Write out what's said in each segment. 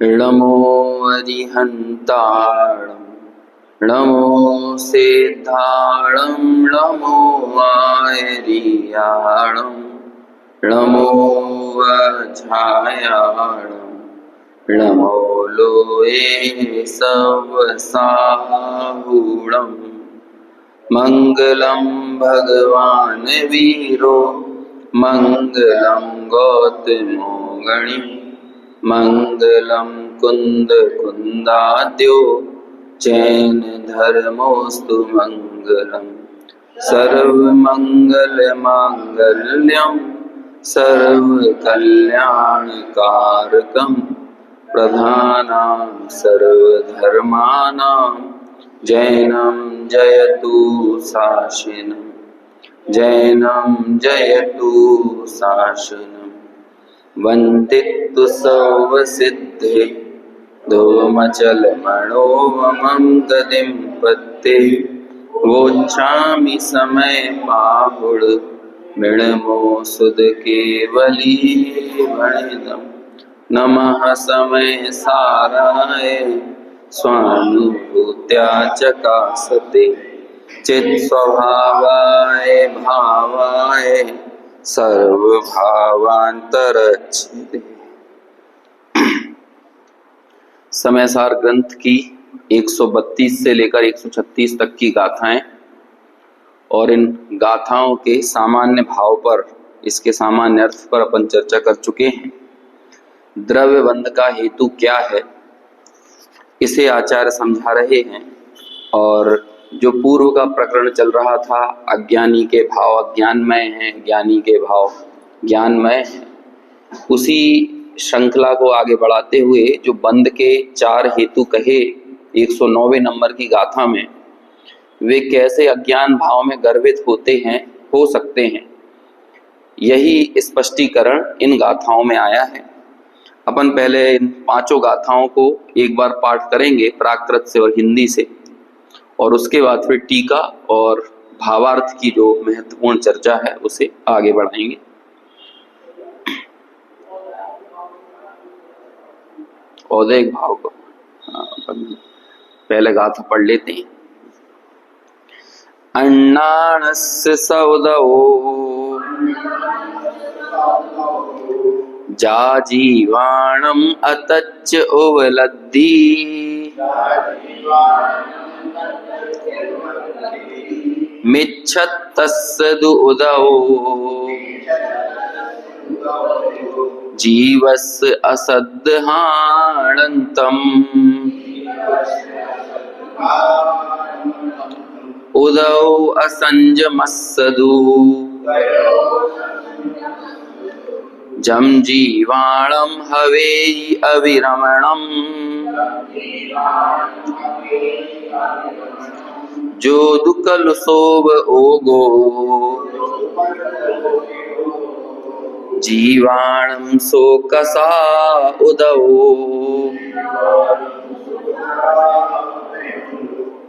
नमो अरिहन्ताणं नमो सिद्धाणं नमो आयर्याणं नमो वज्रायाणं नमो लोये सवसाहूणं मङ्गलं भगवान् वीरो मङ्गलं गौतमो गणि मङ्गलं कुन्दकुन्दाद्यो जैन धर्मोऽस्तु मङ्गलम् सर्वमङ्गलमाङ्गल्यं सर्वकल्याणकारकं प्रधानां सर्वधर्माणां जैनं जयतु शासनं जैनं जयतु शासनं वन्दितु सर्वसिद्धे धूमचलमणोमं गतिं पत्ते वोच्छामि समय पाहुड मृणमो सुध केवली वणिदं नमः समय साराय स्वानुभूत्या चकासते चित्स्वभावाय भावाय सर्वभावांतरच्छेदे। समयसार ग्रंथ की 132 से लेकर 136 तक की गाथाएं और इन गाथाओं के सामान्य भाव पर, इसके सामान्य अर्थ पर अपन चर्चा कर चुके हैं। द्रव्य बंध का हेतु क्या है, इसे आचार्य समझा रहे हैं। और जो पूर्व का प्रकरण चल रहा था, अज्ञानी के भाव अज्ञानमय हैं, ज्ञानी के भाव ज्ञानमय हैं, उसी श्रृंखला को आगे बढ़ाते हुए जो बंध के 4 हेतु कहे 109वें नंबर की गाथा में, वे कैसे अज्ञान भाव में गर्भित होते हैं, हो सकते हैं, यही स्पष्टीकरण इन गाथाओं में आया है। अपन पहले इन 5 गाथाओं को एक बार पाठ करेंगे प्राकृत से और हिंदी से, और उसके बाद फिर टीका और भावार्थ की जो महत्वपूर्ण चर्चा है उसे आगे बढ़ाएंगे। औदैहिक भाव को पहले गाथा पढ़ लेते हैं। अन्नानस्य सौदवो जाजीवाणम् अतच्च उवलद्धी मिच्छत्तस्सदु उदौ जीवस्य असद्हाणन्तम् उदौ असंजमस्सदु जम जीवाणं हवेयि अविरमणम् जो दुकलुसोव ओगो जीवाणं शोकसा उदौ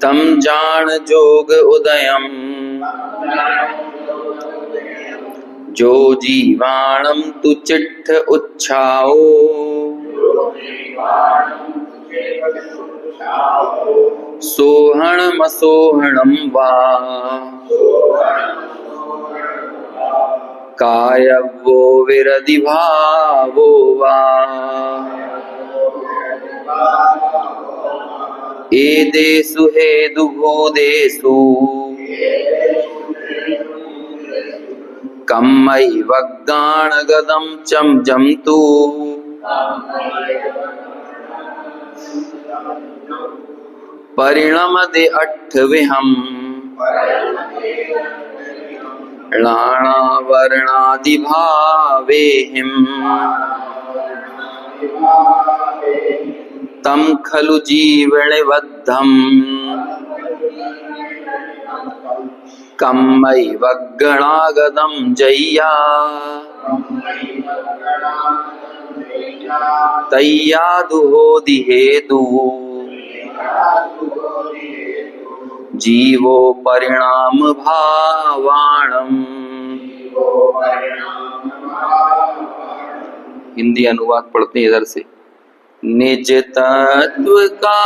तम जान जोग उदयम् जो जीवाणं तु चिट्ठ उच्छाओ सोहणमसोहणं वा कायवो विरधिभावो वा एदेषु हेतुभूतेषु कम्मैवज्ञानगतं चं जन्तु परिणमते अट्ठविहम् नानावर्णादिभावेहिम् तं खलु जीवनिबद्धम् कम्मैवज्ञानागतं जय्या तय्यादुहोदि हेतु जीवो परिणाम भावाणम् हिंदी अनुवाद पढ़ते हैं इधर से। निज तत्व का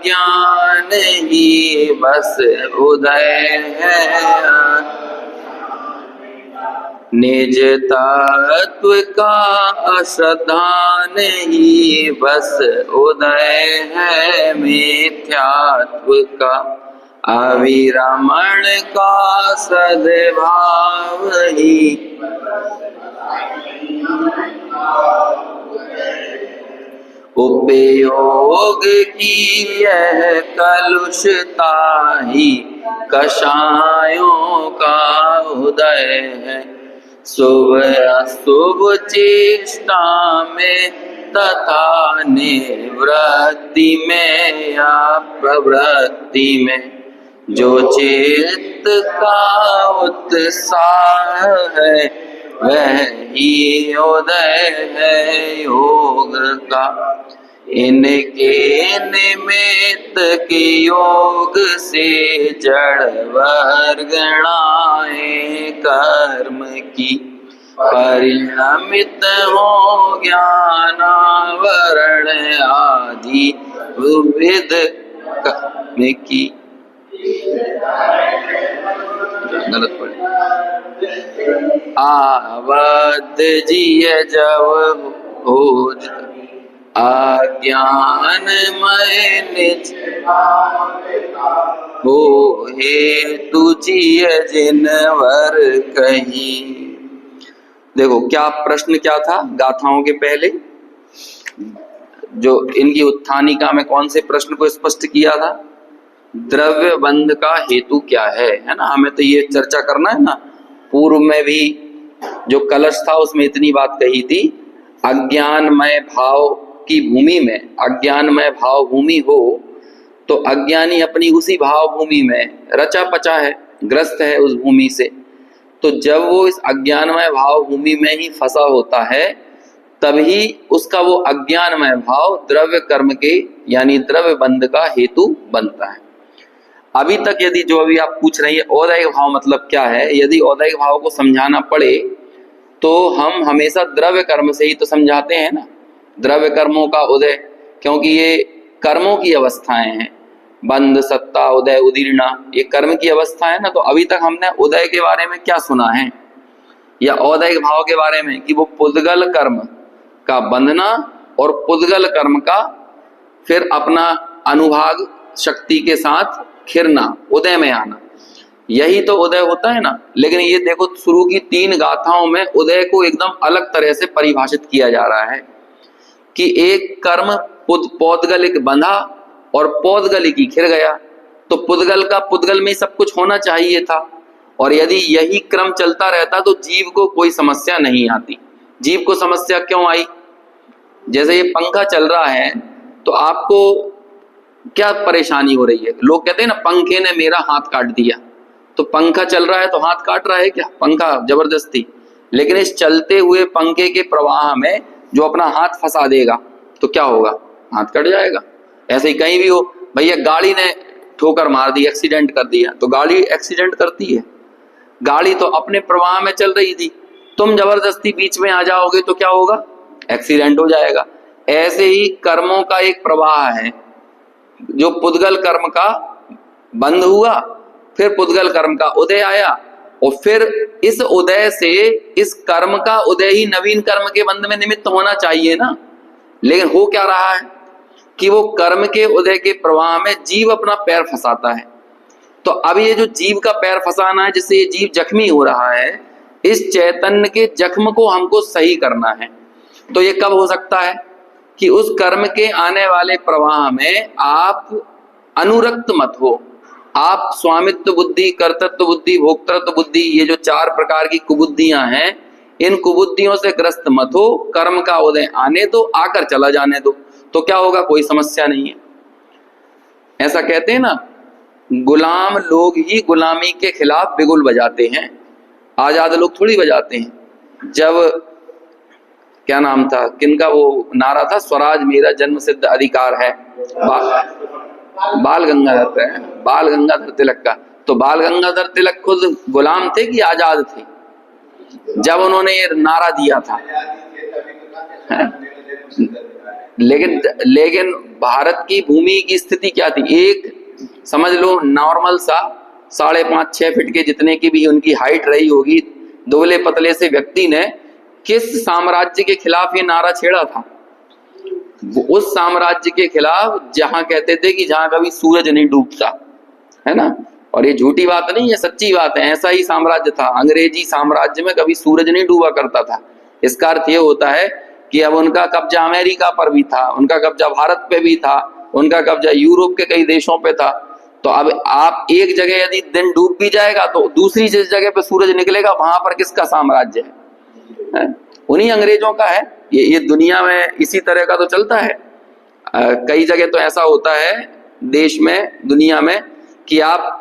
ज्ञान ही बस उदय है, निज तत्व का अश्रद्धा नहीं बस उदय है, मिथ्यात्व का अविरमण का सद्भाव ही उपयोग की यह कलुषता ही कषायों का उदय है, शुभ अशुभ चेष्टा में तथा निवृत्ति में या प्रवृत्ति में जो चित्त का उत्साह है वह ही उदय है योग का, इनके निमित्त के योग से जड़ वर्गणाएं कर्म की परिणमित हो ज्ञानावरण आदि विविध कर्म की। गलत पढ़े। आवद जिय जब हो अज्ञानमय निज हो हेतु जिय जिनवर कही। देखो क्या प्रश्न क्या था गाथाओं के पहले, जो इनकी उत्थानिका में कौन से प्रश्न को स्पष्ट किया था? द्रव्य बंध का हेतु क्या है ना? हमें तो ये चर्चा करना है ना। पूर्व में भी जो कलश था उसमें इतनी बात कही थी, अज्ञानमय भाव की भूमि में, अज्ञानमय भाव भूमि हो तो अज्ञानी अपनी उसी भाव भूमि में रचा पचा है, ग्रस्त है उस भूमि से। तो जब वो इस अज्ञानमय भाव भूमि में ही फंसा होता है तभी उसका वो अज्ञानमय भाव द्रव्य कर्म के यानी द्रव्य बंध का हेतु बनता है। अभी तक यदि जो अभी आप पूछ रही है औदैहिक भाव मतलब क्या है, यदि औदैहिक भाव को समझाना पड़े तो हम हमेशा द्रव्य कर्म से ही तो समझाते हैं ना, द्रव्य कर्मों का उदय, क्योंकि ये कर्मों की अवस्थाएं हैं। बंध, सत्ता, उदय, उदीर्णा, ये कर्म की अवस्था है ना। तो अभी तक हमने उदय के बारे में क्या सुना है या औदैहिक भाव के बारे में कि वो पुद्गल कर्म का बंधना और पुद्गल कर्म का फिर अपना अनुभाग शक्ति के साथ खिरना, उदय में आना, यही तो उदय होता है ना। लेकिन ये देखो शुरू की 3 गाथाओं में उदय को एकदम अलग तरह से परिभाषित किया जा रहा है कि एक कर्म पौद्गलिक बंधा और पौद्गलिकी खिर गया, तो पुद्गल का पुद्गल में सब कुछ होना चाहिए था। और यदि यही क्रम चलता रहता तो जीव को कोई समस्या नहीं आती। जीव को समस्या क्यों आई? जैसे ये पंखा चल रहा है तो आपको क्या परेशानी हो रही है? लोग कहते हैं ना पंखे ने मेरा हाथ काट दिया, तो पंखा चल रहा है तो हाथ काट रहा है क्या पंखा जबरदस्ती? लेकिन इस चलते हुए पंखे के प्रवाह में जो अपना हाथ फंसा देगा तो क्या होगा? हाथ कट जाएगा। ऐसे ही कहीं भी हो, भैया गाड़ी ने ठोकर मार दी, एक्सीडेंट कर दिया, तो गाड़ी एक्सीडेंट करती है, गाड़ी तो अपने प्रवाह में चल रही थी, तुम जबरदस्ती बीच में आ जाओगे तो क्या होगा? एक्सीडेंट हो जाएगा। ऐसे ही कर्मों का एक प्रवाह है, जो पुद्गल कर्म का बंध हुआ, फिर पुद्गल कर्म का उदय आया, और फिर इस उदय से इस कर्म का उदय ही नवीन कर्म के बंध में निमित्त होना चाहिए ना। लेकिन हो क्या रहा है कि वो कर्म के उदय के प्रवाह में जीव अपना पैर फंसाता है। तो अब ये जो जीव का पैर फंसाना है जिससे ये जीव जख्मी हो रहा है, इस चैतन्य के जख्म को हमको सही करना है। तो ये कब हो सकता है कि उस कर्म के आने वाले प्रवाह में आप अनुरक्त मत हो, आप स्वामित्व बुद्धि, कर्तृत्व बुद्धि, भोक्तृत्व बुद्धि, ये जो 4 प्रकार की कुबुद्धियां हैं, इन कुबुद्धियों से ग्रस्त मत हो। कर्म का उदय आने दो, आकर चला जाने दो, तो क्या होगा? कोई समस्या नहीं है। ऐसा कहते हैं ना, गुलाम लोग ही गुलामी के खिलाफ बिगुल बजाते हैं, आजाद लोग थोड़ी बजाते हैं। जब क्या नाम था, किनका वो नारा था, स्वराज मेरा जन्म सिद्ध अधिकार है, बाल गंगाधर तिलक का। तो बाल गंगाधर तिलक खुद गुलाम थे कि आजाद थे जब उन्होंने ये नारा दिया था? लेकिन भारत की भूमि की स्थिति क्या थी? एक समझ लो नॉर्मल सा 5.5-6 फीट के जितने की भी उनकी हाइट रही होगी, दुबले पतले से व्यक्ति ने किस साम्राज्य के खिलाफ ये नारा छेड़ा था? उस साम्राज्य के खिलाफ जहां कहते थे कि जहां कभी सूरज नहीं डूबता, है ना। और ये झूठी बात नहीं है, सच्ची बात है, ऐसा ही साम्राज्य था। अंग्रेजी साम्राज्य में कभी सूरज नहीं डूबा करता था। इसका अर्थ ये होता है कि अब उनका कब्जा अमेरिका पर भी था, उनका कब्जा भारत पे भी था, उनका कब्जा यूरोप के कई देशों पे था। तो अब आप एक जगह यदि दिन डूब भी जाएगा तो दूसरी जिस जगह पे सूरज निकलेगा वहां पर किसका साम्राज्य है? उन्हीं अंग्रेजों का है। ये दुनिया में इसी तरह का तो चलता है। कई जगह तो ऐसा होता है देश में, दुनिया में, कि आप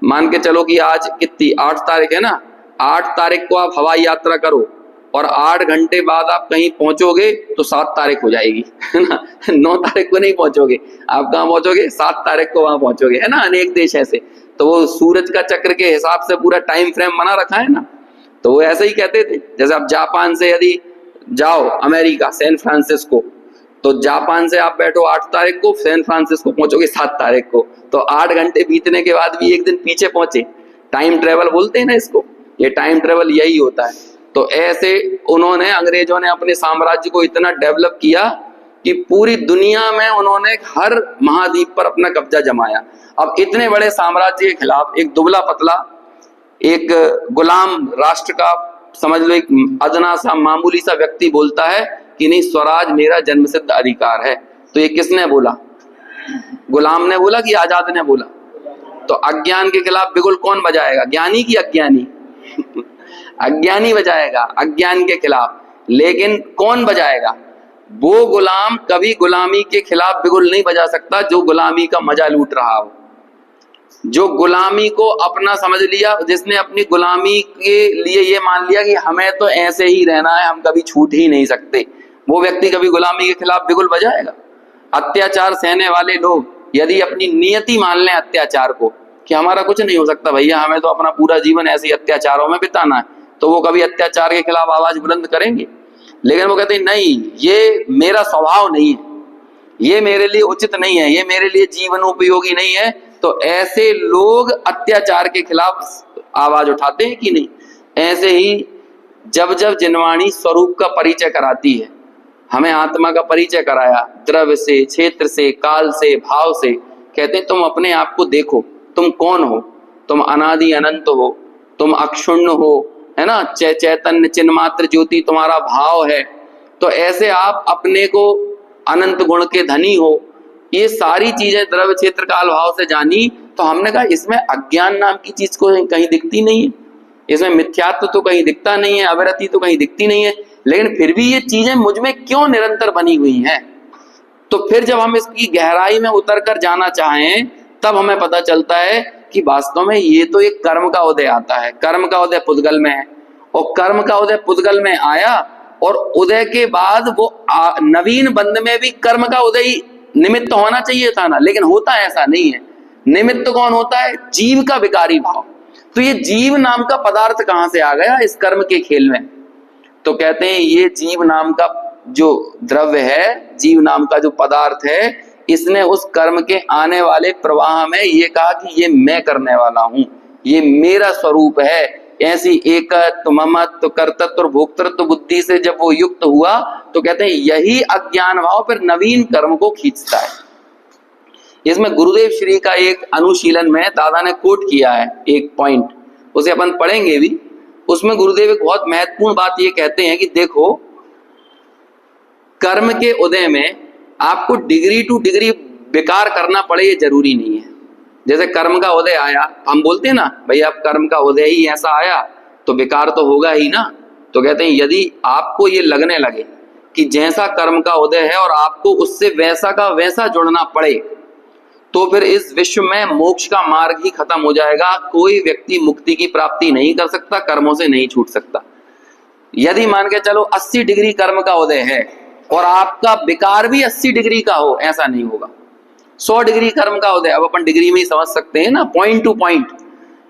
मान के चलो कि आज कितनी 8 तारीख है ना, 8 तारीख को आप हवाई यात्रा करो और 8 घंटे बाद आप कहीं पहुंचोगे तो 7 तारीख हो जाएगी, है ना। 9 तारीख को नहीं पहुंचोगे, आप कहाँ पहुंचोगे? 7 तारीख को वहां पहुंचोगे, है ना। अनेक देश ऐसे, तो वो सूरज का चक्र के हिसाब से पूरा टाइम फ्रेम बना रखा है ना। तो वो ऐसे ही कहते थे। जैसे आप जापान से यदि जाओ अमेरिका, सैन फ्रांसिस्को, तो जापान से आप बैठो 8 तारीख को, सैन फ्रांसिस्को पहुंचोगे 7 तारीख को, तो 8 घंटे बीतने के बाद भी एक दिन पीछे पहुंचे। टाइम ट्रेवल बोलते हैं ना इसको, ये टाइम ट्रेवल यही होता है। तो ऐसे उन्होंने, अंग्रेजों ने अपने साम्राज्य को इतना डेवलप किया कि पूरी दुनिया में उन्होंने हर महाद्वीप पर अपना कब्जा जमाया। अब इतने बड़े साम्राज्य के खिलाफ एक दुबला पतला, एक गुलाम राष्ट्र का, समझ लो एक अदना सा मामूली सा व्यक्ति बोलता है कि नहीं, स्वराज मेरा जन्मसिद्ध अधिकार है। तो ये किसने बोला? गुलाम ने बोला कि आजाद ने बोला? तो अज्ञान के खिलाफ बिगुल कौन बजाएगा? ज्ञानी की अज्ञानी? अज्ञानी बजाएगा अज्ञान के खिलाफ। लेकिन कौन बजाएगा? वो गुलाम कभी गुलामी के खिलाफ बिगुल नहीं बजा सकता जो गुलामी का मजा लूट रहा हो, जो गुलामी को अपना समझ लिया, जिसने अपनी गुलामी के लिए ये मान लिया कि हमें तो ऐसे ही रहना है, हम कभी छूट ही नहीं सकते। वो व्यक्ति कभी गुलामी के खिलाफ बिगुल बजाएगा? अत्याचार सहने वाले लोग यदि अपनी नियति मान लें अत्याचार को कि हमारा कुछ नहीं हो सकता भैया, हमें तो अपना पूरा जीवन ऐसे ही अत्याचारों में बिताना है, तो वो कभी अत्याचार के खिलाफ आवाज बुलंद करेंगे? लेकिन वो कहते हैं नहीं, ये मेरा स्वभाव नहीं है, ये मेरे लिए उचित नहीं है, ये मेरे लिए जीवनोपयोगी नहीं है। तो ऐसे लोग अत्याचार के खिलाफ आवाज उठाते हैं कि नहीं? ऐसे ही जब जब जिनवाणी स्वरूप का परिचय कराती है, हमें आत्मा का परिचय कराया द्रव्य से, क्षेत्र से, काल से, भाव से, कहते हैं तुम अपने आप को देखो, तुम कौन हो? तुम अनादि अनंत हो, तुम अक्षुण्ण हो, है ना। चैतन्य चिन्मात्र ज्योति तुम्हारा भाव है। तो ऐसे आप अपने को अनंत गुण के धनी हो। ये सारी चीजें द्रव्य क्षेत्र काल भाव से जानी, तो हमने कहा इसमें अज्ञान नाम की चीज को कहीं दिखती नहीं है, इसमें मिथ्यात्व तो कहीं दिखता नहीं है, अविरति तो कहीं दिखती नहीं है, लेकिन फिर भी ये चीजें मुझ में क्यों निरंतर बनी हुई हैं? तो फिर जब हम इसकी गहराई में उतर कर जाना चाहें तब हमें पता चलता है कि वास्तव में ये तो एक कर्म का उदय आता है। कर्म का उदय पुद्गल में है, और कर्म का उदय पुद्गल में आया, और उदय के बाद वो नवीन बंध में भी कर्म का उदय निमित्त होना चाहिए था ना, लेकिन होता ऐसा नहीं है। निमित्त कौन होता है? जीव का विकारी भाव। तो ये जीव नाम का पदार्थ कहां से आ गया इस कर्म के खेल में? तो कहते हैं ये जीव नाम का जो द्रव्य है, जीव नाम का जो पदार्थ है, इसने उस कर्म के आने वाले प्रवाह में ये कहा कि ये मैं करने वाला हूं, ये मेरा स्वरूप है। ऐसी एकत्व, ममत्व, कर्तृत्व और भोक्तृत्व बुद्धि से जब वो युक्त हुआ, तो कहते हैं यही अज्ञान भाव फिर नवीन कर्म को खींचता है। इसमें गुरुदेव श्री का एक अनुशीलन में दादा ने कोट किया है एक पॉइंट, उसे अपन पढ़ेंगे भी। उसमें गुरुदेव एक बहुत महत्वपूर्ण बात ये कहते हैं कि देखो, कर्म के उदय में आपको डिग्री टू डिग्री बेकार करना पड़े ये जरूरी नहीं है। जैसे कर्म का उदय आया, हम बोलते हैं ना भैया अब कर्म का उदय ही ऐसा आया तो बेकार तो होगा ही ना। तो कहते हैं यदि आपको ये लगने लगे कि जैसा कर्म का उदय है और आपको उससे वैसा का वैसा जुड़ना पड़े, तो फिर इस विश्व में मोक्ष का मार्ग ही खत्म हो जाएगा। कोई व्यक्ति मुक्ति की प्राप्ति नहीं कर सकता, कर्मों से नहीं छूट सकता। यदि मान के चलो 80 डिग्री कर्म का उदय है और आपका विकार भी 80 डिग्री का हो, ऐसा नहीं होगा। 100 डिग्री कर्म का उदय, अब अपन डिग्री में ही समझ सकते हैं ना, पॉइंट टू पॉइंट।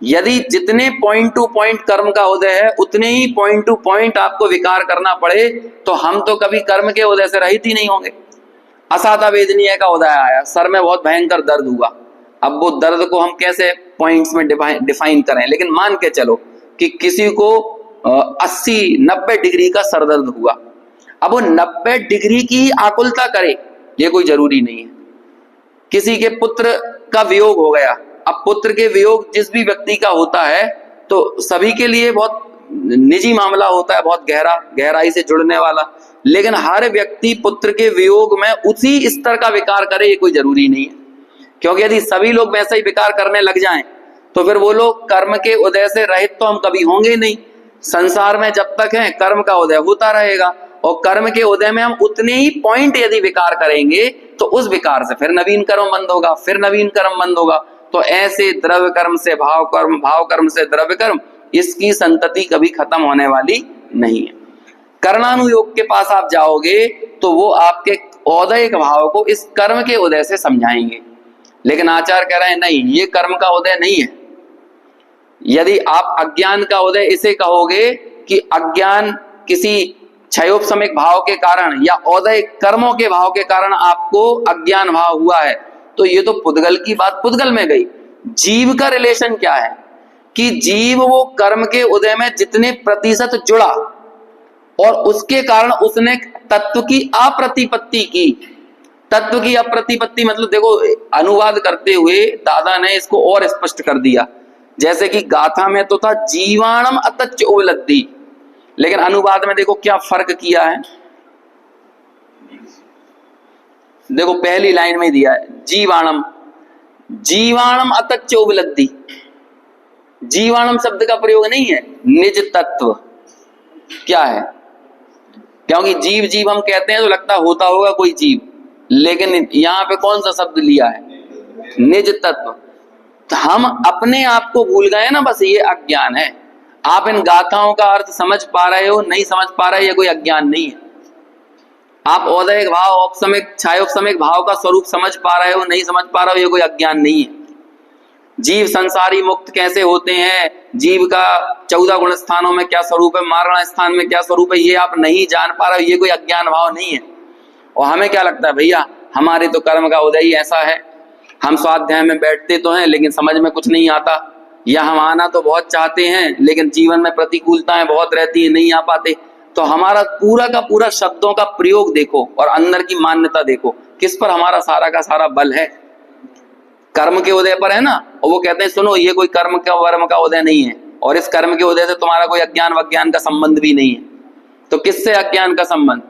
यदि जितने पॉइंट टू पॉइंट कर्म का उदय है उतने ही पॉइंट टू पॉइंट आपको विकार करना पड़े तो हम तो कभी कर्म के उदय से रहित ही नहीं होंगे। असाधा वेदनीय का उदय आया, सर में बहुत भयंकर दर्द हुआ। अब वो दर्द को हम कैसे पॉइंट्स में डिफाइन करें, लेकिन मान के चलो कि किसी को 80-90 डिग्री का सर दर्द हुआ। अब वो 90 डिग्री की आकुलता करे ये कोई जरूरी नहीं है। किसी के पुत्र का वियोग हो गया, अब पुत्र के वियोग जिस भी व्यक्ति का होता है तो सभी के लिए बहुत निजी मामला होता है, बहुत गहराई से जुड़ने वाला, लेकिन हर व्यक्ति पुत्र के वियोग में उसी स्तर का विकार करे ये कोई जरूरी नहीं है। क्योंकि यदि सभी लोग वैसा ही विकार करने लग जाएं तो फिर वो लोग कर्म के उदय से रहित तो हम कभी होंगे नहीं। संसार में जब तक है कर्म का उदय होता रहेगा और कर्म के उदय में हम उतने ही पॉइंट यदि विकार करेंगे तो उस विकार से फिर नवीन कर्म बंद होगा, फिर नवीन कर्म बंद होगा। तो ऐसे द्रव्य कर्म से भाव कर्म, भाव कर्म से द्रव्य कर्म, इसकी संतति कभी खत्म होने वाली नहीं है। कर्णानुयोग के पास आप जाओगे तो वो आपके औदयिक भाव को इस कर्म के उदय से समझाएंगे, लेकिन आचार्य कह रहे हैं नहीं, ये कर्म का उदय नहीं है। यदि आप अज्ञान का उदय इसे कहोगे कि अज्ञान किसी क्षयोपशमिक भाव के कारण या औदय कर्मों के भाव के कारण आपको अज्ञान भाव हुआ है, तो ये तो पुद्गल की बात पुद्गल में गई। जीव का रिलेशन क्या है कि जीव वो कर्म के उदय में जितने प्रतिशत जुड़ा और उसके कारण उसने तत्व की अप्रतिपत्ति की। तत्व की अप्रतिपत्ति मतलब देखो, अनुवाद करते हुए दादा ने इसको और स्पष्ट कर दिया। जैसे कि गाथा में तो था जीवाणम अतच्च उपलब्धि, लेकिन अनुवाद में देखो क्या फर्क किया है। देखो पहली लाइन में दिया है जीवाणम, जीवाणम अतच्च उपलब्धि। जीवाणम शब्द का प्रयोग नहीं है, निज तत्व क्या है। क्योंकि जीव जीव हम कहते हैं तो लगता होता होगा कोई जीव, लेकिन यहां पे कौन सा शब्द लिया है, निज तत्व। तो हम अपने आप को भूल गए ना, बस ये अज्ञान है। आप इन गाथाओं का अर्थ समझ पा रहे हो, नहीं समझ पा रहे, ये कोई अज्ञान नहीं है। आप औदयिक भाव, औपसमिक, छायोपसमिक भाव का स्वरूप समझ पा रहे हो, नहीं समझ पा रहे हो, ये कोई अज्ञान नहीं है। जीव संसारी मुक्त कैसे होते हैं, जीव का 14 गुण स्थानों में क्या स्वरूप है, मारणा स्थान में क्या स्वरूप है, ये आप नहीं जान पा रहे हो, ये कोई अज्ञान भाव नहीं है। और हमें क्या लगता है भैया, हमारे तो कर्म का उदय ही ऐसा है, हम स्वाध्याय में बैठते तो हैं लेकिन समझ में कुछ नहीं आता, या हम आना तो बहुत चाहते हैं लेकिन जीवन में प्रतिकूलताएं बहुत रहती है, नहीं आ पाते। तो हमारा पूरा का पूरा शब्दों का प्रयोग देखो और अंदर की मान्यता देखो, किस पर हमारा सारा का सारा बल है, कर्म के उदय पर है ना। और वो कहते हैं सुनो, ये कोई कर्म का वर्म का उदय नहीं है, और इस कर्म के उदय से तुम्हारा कोई अज्ञान वज्ञान का संबंध भी नहीं है। तो किससे अज्ञान का संबंध,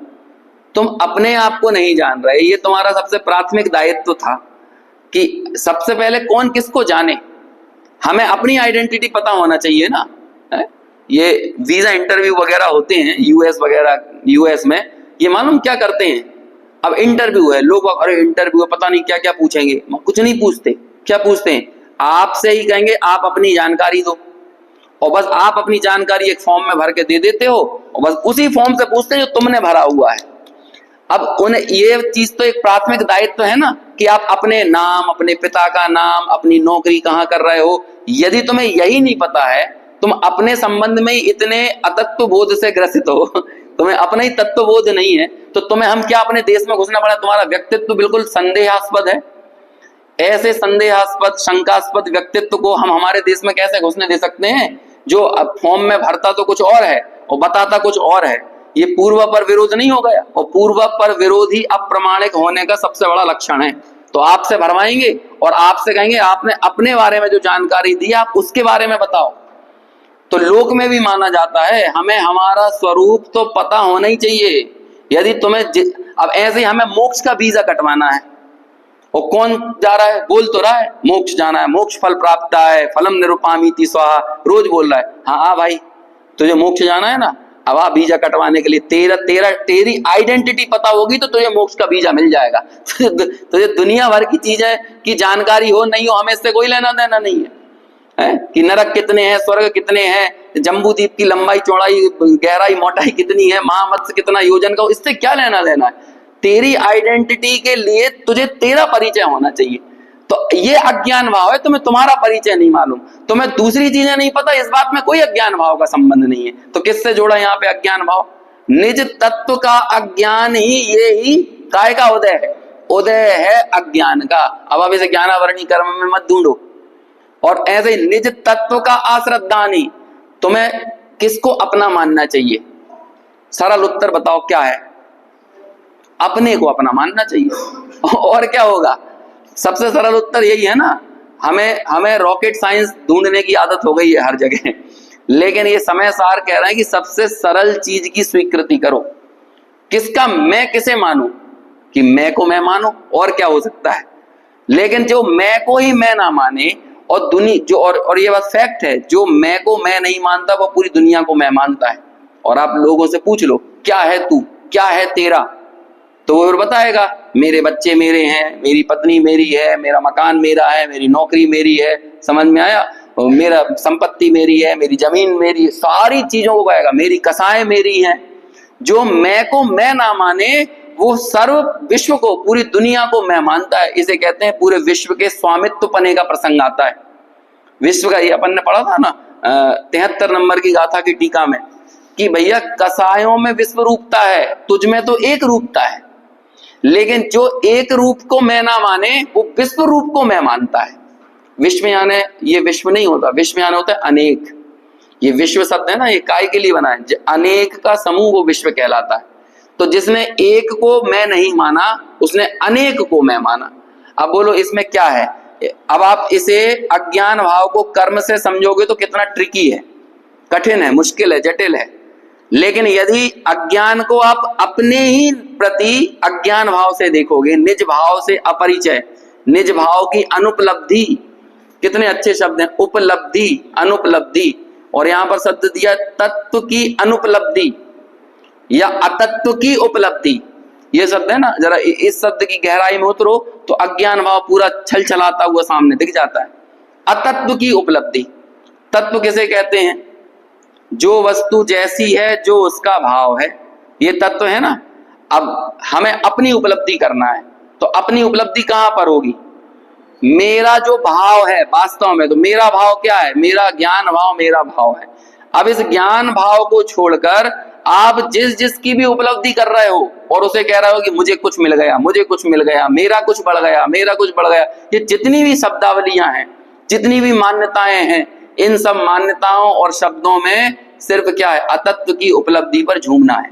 तुम अपने आप को नहीं जान रहे। ये तुम्हारा सबसे प्राथमिक दायित्व था कि सबसे पहले कौन किसको जाने। हमें अपनी आइडेंटिटी पता होना चाहिए ना। ये वीजा इंटरव्यू वगैरह होते हैं यूएस में, ये मालूम क्या करते हैं, अब इंटरव्यू है, लोग अरे इंटरव्यू है, पता नहीं क्या क्या पूछेंगे। कुछ नहीं पूछते, क्या पूछते हैं, आपसे ही कहेंगे आप अपनी जानकारी दो, और बस आप अपनी जानकारी एक फॉर्म में भर के दे देते हो, और बस उसी फॉर्म से पूछते हैं जो तुमने भरा हुआ है। अब उन्हें ये चीज तो एक प्राथमिक दायित्व है ना कि आप अपने नाम, अपने पिता का नाम, अपनी नौकरी कहाँ कर रहे हो, यदि तुम्हें यही नहीं पता है, तुम अपने संबंध में इतने अतत्व बोध से ग्रसित हो, तुम्हें अपना ही तत्व बोध नहीं है, तो तुम्हें हम क्या अपने देश में घुसना पड़ा। तुम्हारा व्यक्तित्व बिल्कुल संदेहास्पद है। ऐसे संदेहास्पद, शंकास्पद व्यक्तित्व को हम हमारे देश में कैसे घुसने दे सकते हैं, जो फॉर्म में भरता तो कुछ और है और बताता कुछ और है। ये पूर्व पर विरोध नहीं हो गया, और पूर्व पर विरोध ही अप्रमाणिक होने का सबसे बड़ा लक्षण है। तो आपसे भरवाएंगे और आपसे कहेंगे आपने अपने बारे में जो जानकारी दी आप उसके बारे में बताओ। तो लोक में भी माना जाता है हमें हमारा स्वरूप तो पता होना ही चाहिए। यदि तुम्हें अब ऐसे हमें मोक्ष का वीजा कटवाना है, और कौन जा रहा है, बोल तो रहा है मोक्ष जाना है, मोक्ष फल प्राप्त है, फलम निरुपामीति स्वाहा, रोज बोल रहा है। हाँ भाई, तुझे मोक्ष जाना है ना, अब आ वीजा कटवाने के लिए तेरी आइडेंटिटी पता होगी तो तुझे मोक्ष का वीजा मिल जाएगा। तुझे दुनिया भर की चीजें की जानकारी हो नहीं हो, हमें इससे कोई लेना देना नहीं है कि नरक कितने हैं, स्वर्ग कितने हैं, जम्बू द्वीप की लंबाई चौड़ाई गहराई मोटाई कितनी है, महामत्स्य कितना योजन का, इससे क्या लेना देना है। तेरी आइडेंटिटी के लिए तुझे तेरा परिचय होना चाहिए। तो ये अज्ञान भाव है। तुम्हें तुम्हारा परिचय नहीं मालूम, तुम्हें दूसरी चीजें नहीं पता, इस बात में कोई अज्ञान भाव का संबंध नहीं है। तो किससे जोड़ा यहाँ पे अज्ञान भाव? निज तत्व का अज्ञान ही, ये ही काय का उदय है, उदय है अज्ञान का। अब आप इसे ज्ञानावरणी कर्म में मत ढूंढो। और ऐसे ही निज तत्व का अश्रद्धा नहीं, तुम्हें किसको अपना मानना चाहिए? सरल उत्तर बताओ क्या है? अपने को अपना मानना चाहिए। और क्या होगा? सबसे सरल उत्तर यही है ना। हमें रॉकेट साइंस ढूंढने की आदत हो गई है हर जगह, लेकिन ये समय सार कह रहे हैं कि सबसे सरल चीज की स्वीकृति करो। किसका मैं किसे मानूं? कि मैं को मैं मानो, और क्या हो सकता है। लेकिन जो मैं को ही मैं ना माने, और दुनिया जो और ये बात फैक्ट है, जो मैं को मैं नहीं मानता वो पूरी दुनिया को मैं मानता है। और आप लोगों से पूछ लो क्या है तू, क्या है तेरा, तो वो फिर बताएगा मेरे बच्चे मेरे हैं, मेरी पत्नी मेरी है, मेरा मकान मेरा है, मेरी नौकरी मेरी है, समझ में आया, मेरा संपत्ति मेरी है, मेरी जमीन मेरी, सारी चीजों को कहेगा, मेरी कसाएं मेरी हैं। जो मैं को मैं ना माने वो सर्व विश्व को, पूरी दुनिया को मैं मानता है। इसे कहते हैं पूरे विश्व के स्वामित्व पने का प्रसंग आता है। विश्व का, ये अपन ने पढ़ा था ना 73 नंबर की गाथा की टीका में, कि भैया कसायों में विश्व रूपता है, तुझ में तो एक रूपता है। लेकिन जो एक रूप को मैं ना माने वो विश्व रूप को मैं मानता है। विश्व यानी ये विश्व नहीं होता, विश्व यानी होता है अनेक। ये विश्व शब्द है ना, ये काय के लिए बना है, अनेक का समूह वो विश्व कहलाता है। तो जिसने एक को मैं नहीं माना उसने अनेक को मैं माना। अब बोलो इसमें क्या है? अब आप इसे अज्ञान भाव को कर्म से समझोगे तो कितना ट्रिकी है, कठिन है, मुश्किल है, जटिल है। लेकिन यदि अज्ञान को आप अपने ही प्रति अज्ञान भाव से देखोगे, निज भाव से अपरिचय, निज भाव की अनुपलब्धि, कितने अच्छे शब्द हैं, उपलब्धि, अनुपलब्धि, और यहां पर शब्द दिया तत्व की अनुपलब्धि या अतत्व की उपलब्धि। ये शब्द है ना, जरा इस शब्द की गहराई में उतरो तो अज्ञान भाव पूरा छल छलाता हुआ सामने दिख जाता है। अतत्व की उपलब्धि, तत्व किसे कहते हैं? जो वस्तु जैसी है जो उसका भाव है, ये तत्व है ना। अब हमें अपनी उपलब्धि करना है, तो अपनी उपलब्धि कहां पर होगी? मेरा जो भाव है वास्तव में, तो मेरा भाव क्या है? मेरा ज्ञान भाव मेरा भाव है। अब इस ज्ञान भाव को छोड़कर आप जिस जिसकी भी उपलब्धि कर रहे हो और उसे कह रहे हो कि मुझे कुछ मिल गया, मुझे कुछ मिल गया, मेरा कुछ बढ़ गया, मेरा कुछ बढ़ गया, ये जितनी भी शब्दावलियां हैं, जितनी भी मान्यताएं हैं, इन सब मान्यताओं और शब्दों में सिर्फ क्या है? अतत्व की उपलब्धि पर झूमना है।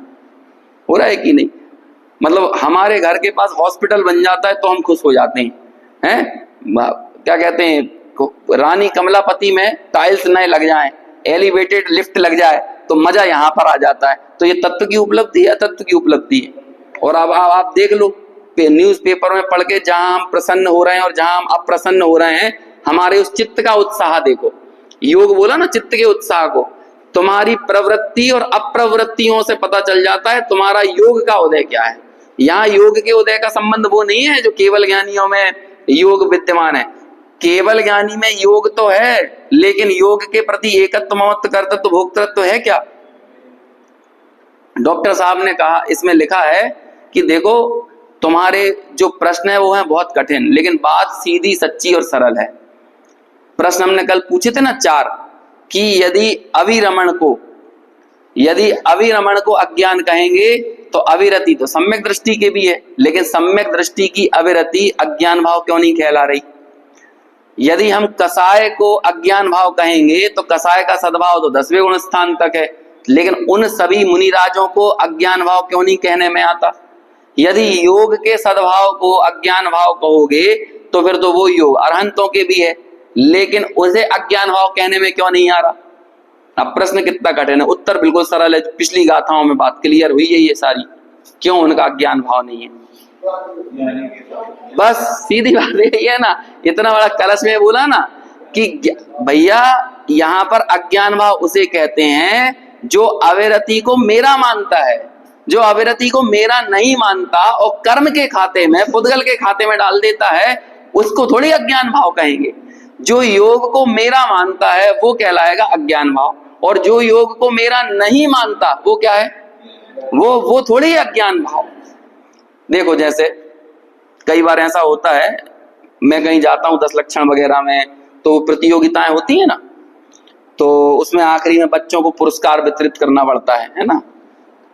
हो रहा है कि नहीं? मतलब हमारे घर के पास हॉस्पिटल बन जाता है तो हम खुश हो जाते हैं, क्या कहते हैं, रानी कमलापति में टाइल्स नए लग जाएं, एलिवेटेड लिफ्ट लग जाए तो मजा यहाँ पर आ जाता है। तो ये तत्व की उपलब्धि है, तत्व की उपलब्धि है। और अब आप देख लो न्यूज़पेपर में पढ़ के, जहां हम प्रसन्न हो रहे हैं और जहां हम अप्रसन्न हो रहे हैं, हमारे उस चित्त का उत्साह देखो। योग बोला ना चित्त के उत्साह को, तुम्हारी प्रवृत्ति और अप्रवृत्तियों से पता चल जाता है तुम्हारा योग का उदय क्या है। यहाँ योग के उदय का संबंध वो नहीं है जो केवल ज्ञानियों में योग विद्यमान है। केवल ज्ञानी में योग तो है, लेकिन योग के प्रति एकत्व, ममत्व, कर्तृत्व, भोक्तृत्व है क्या? डॉक्टर साहब ने कहा, इसमें लिखा है कि देखो तुम्हारे जो प्रश्न है वो है बहुत कठिन, लेकिन बात सीधी सच्ची और सरल है। प्रश्न हमने कल पूछे थे ना 4, कि यदि अविरमण को अज्ञान कहेंगे तो अविरति तो सम्यक दृष्टि के भी है, लेकिन सम्यक दृष्टि की अविरति अज्ञान भाव क्यों नहीं कहला रही? यदि हम कसाय को अज्ञान भाव कहेंगे तो कसाय का सद्भाव तो 10वें गुण स्थान तक है, लेकिन उन सभी मुनिराजों को अज्ञान भाव क्यों नहीं कहने में आता? यदि योग के सद्भाव को अज्ञान भाव कहोगे तो फिर तो वो योग अरहंतों के भी है, लेकिन उसे अज्ञान भाव कहने में क्यों नहीं आ रहा? अब प्रश्न कितना कठिन है, उत्तर बिल्कुल सरल है। पिछली गाथाओं में बात क्लियर हुई है ये सारी, क्यों उनका अज्ञान भाव नहीं है। बस सीधी बात यही है ना, इतना बड़ा कलश में बोला ना कि भैया यहाँ पर अज्ञान भाव उसे कहते हैं जो अविरति को मेरा मानता है। जो अविरति को मेरा नहीं मानता और कर्म के खाते में, पुद्गल के खाते में डाल देता है, उसको थोड़ी अज्ञान भाव कहेंगे। जो योग को मेरा मानता है वो कहलाएगा अज्ञान भाव, और जो योग को मेरा नहीं मानता वो क्या है? वो थोड़ी अज्ञान भाव। देखो जैसे कई बार ऐसा होता है, मैं कहीं जाता हूँ 10 लक्षण वगैरह में, तो प्रतियोगिताएं होती है ना, तो उसमें आखिरी में बच्चों को पुरस्कार वितरित करना पड़ता है ना।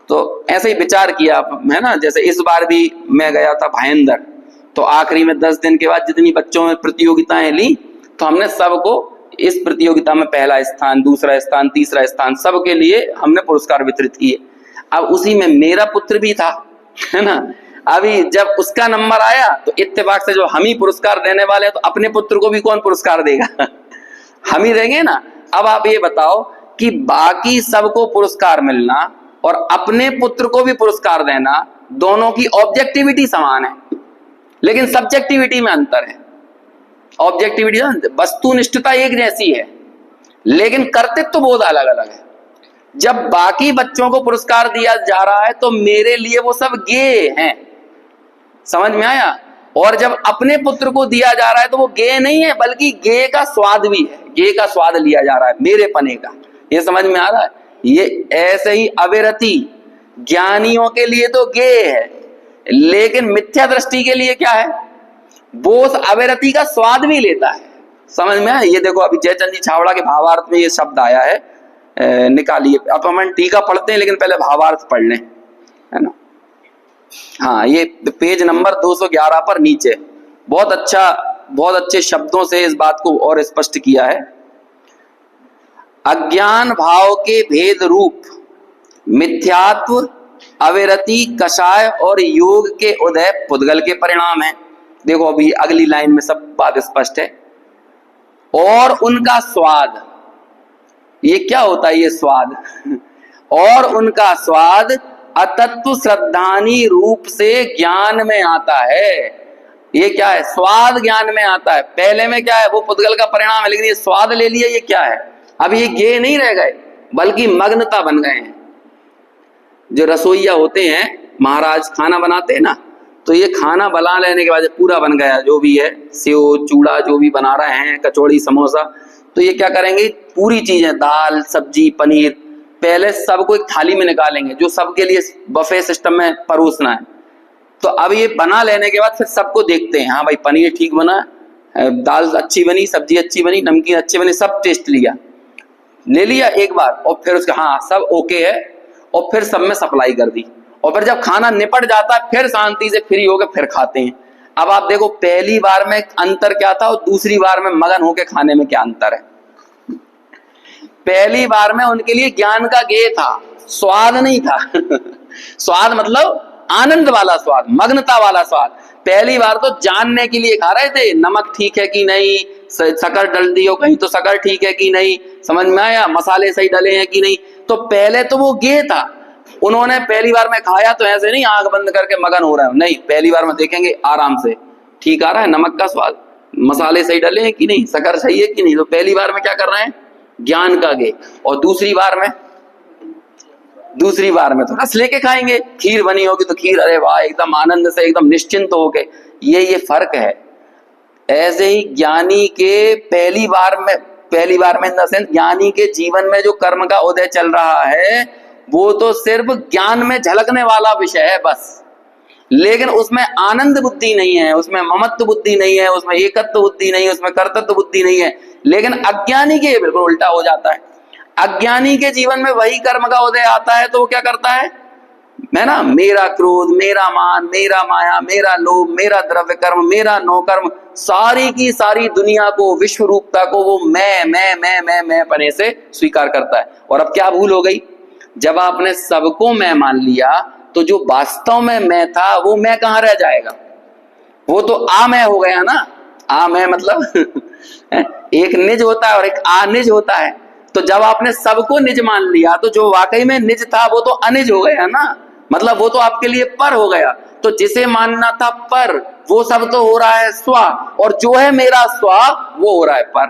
तो ऐसे ही विचार किया है ना, जैसे इस बार भी मैं गया था भाईंदर, तो आखिरी में 10 दिन के बाद जितनी बच्चों में प्रतियोगिताएं ली, तो हमने सबको इस प्रतियोगिता में पहला स्थान, दूसरा स्थान, तीसरा स्थान, सबके लिए हमने पुरस्कार वितरित किए। अब उसी में मेरा पुत्र भी था, है ना। अभी जब उसका नंबर आया तो इत्तेफाक से जो हम ही पुरस्कार देने वाले हैं, तो अपने पुत्र को भी कौन पुरस्कार देगा? हम ही देंगे ना। अब आप ये बताओ कि बाकी सबको पुरस्कार मिलना और अपने पुत्र को भी पुरस्कार देना, दोनों की ऑब्जेक्टिविटी समान है, लेकिन सब्जेक्टिविटी में अंतर है। ऑब्जेक्टिविटी, वस्तुनिष्ठता एक जैसी है, लेकिन कर्तृत्व बोध अलग अलग है। जब बाकी बच्चों को पुरस्कार दिया जा रहा है तो मेरे लिए वो सब गेय हैं, समझ में आया। और जब अपने पुत्र को दिया जा रहा है तो वो गेय नहीं है, बल्कि गेय का स्वाद भी है, गेय का स्वाद लिया जा रहा है, मेरे पने का। ये समझ में आ रहा है। ये ऐसे ही अविरति ज्ञानियों के लिए तो गेय है, लेकिन मिथ्या दृष्टि के लिए क्या है, वो उस अविरति का स्वाद भी लेता है। समझ में आया। ये देखो अभी जयचंद जी छावड़ा के भावार्थ में ये शब्द आया है, निकालिए। अब हम टीका पढ़ते हैं, लेकिन पहले भावार्थ पढ़ लें, है ना। हाँ, ये पेज नंबर 211 पर नीचे बहुत अच्छा, बहुत अच्छे शब्दों से इस बात को और स्पष्ट किया है। अज्ञान भाव के भेद रूप मिथ्यात्व, अविरति, कषाय और योग के उदय पुद्गल के परिणाम है। देखो अभी अगली लाइन में सब बात स्पष्ट है। और उनका स्वाद, ये क्या होता है, ये स्वाद और उनका स्वाद अतत्व श्रद्धानी रूप से ज्ञान में आता है। ये क्या है, स्वाद ज्ञान में आता है। पहले में क्या है, वो पुद्गल का परिणाम है, लेकिन ये स्वाद ले लिया, ये क्या है, अब ये गेय नहीं रह गए, बल्कि मग्नता बन गए हैं। जो रसोईया होते हैं, महाराज खाना बनाते हैं ना, तो ये खाना बना लेने के बाद पूरा बन गया, जो भी है सेव चूड़ा जो भी बना रहे हैं, कचौड़ी समोसा, तो ये क्या करेंगे, पूरी चीजें दाल सब्जी पनीर पहले सबको एक थाली में निकालेंगे, जो सबके लिए बफे सिस्टम में परोसना है। तो अब ये बना लेने के बाद फिर सबको देखते हैं, हाँ भाई पनीर ठीक बना, दाल अच्छी बनी, सब्जी अच्छी बनी, नमकीन अच्छी बनी, सब टेस्ट ले लिया एक बार, और फिर उसका हाँ सब ओके है, और फिर सब में सप्लाई कर दी। और फिर जब खाना निपट जाता है, फिर शांति से फ्री होकर फिर खाते हैं। अब आप देखो पहली बार में अंतर क्या था और दूसरी बार में मगन होकर खाने में क्या अंतर है। पहली बार में उनके लिए ज्ञान का गेय था, स्वाद नहीं था स्वाद मतलब आनंद वाला स्वाद, मग्नता वाला स्वाद। पहली बार तो जानने के लिए खा रहे थे, नमक ठीक है कि नहीं, शक्कर डल दी हो कहीं तो शक्कर ठीक है कि नहीं, समझ में आया, मसाले सही डले हैं कि नहीं। तो पहले तो वो गेय था, उन्होंने पहली बार में खाया तो ऐसे नहीं आंख बंद करके मगन हो रहे हो, नहीं, पहली बार में देखेंगे आराम से ठीक आ रहा है, नमक का स्वाद, मसाले सही डले हैं कि नहीं, शक्कर सही है कि नहीं। तो पहली बार में क्या कर रहे हैं, ज्ञान का गेय। और दूसरी बार में तो रस लेके खाएंगे, खीर बनी होगी तो खीर, अरे वाह एकदम आनंद से एकदम निश्चिंत हो गए। ये फर्क है। ऐसे ही ज्ञानी के पहली बार में इन द सेंस ज्ञानी के जीवन में जो कर्म का उदय चल रहा है वो तो सिर्फ ज्ञान में झलकने वाला विषय है बस, लेकिन उसमें आनंद बुद्धि नहीं है, उसमें ममत्व बुद्धि नहीं है, उसमें एकत्व बुद्धि नहीं है, उसमें कर्तृत्व बुद्धि नहीं है। लेकिन अज्ञानी के बिल्कुल उल्टा हो जाता है। अज्ञानी के जीवन में वही कर्म का उदय आता है तो वो क्या करता है ना, मेरा क्रोध, मेरा मान, मेरा माया, मेरा लोभ, मेरा द्रव्य कर्म, मेरा नौकर्म, सारी की सारी दुनिया को, विश्व रूपता को वो मैं पने से स्वीकार करता है। और अब क्या भूल हो गई, जब आपने सबको मैं मान लिया तो जो वास्तव में मैं था वो मैं कहाँ रह जाएगा, वो तो आ मैं हो गया ना। आ मैं मतलब एक निज होता है और एक आ निज होता है। तो जब आपने सबको निज मान लिया तो जो वाकई में निज था वो तो अनिज हो गया ना, मतलब वो तो आपके लिए पर हो गया। तो जिसे मानना था पर, वो सब तो हो रहा है स्वा, और जो है मेरा स्वा वो हो रहा है पर।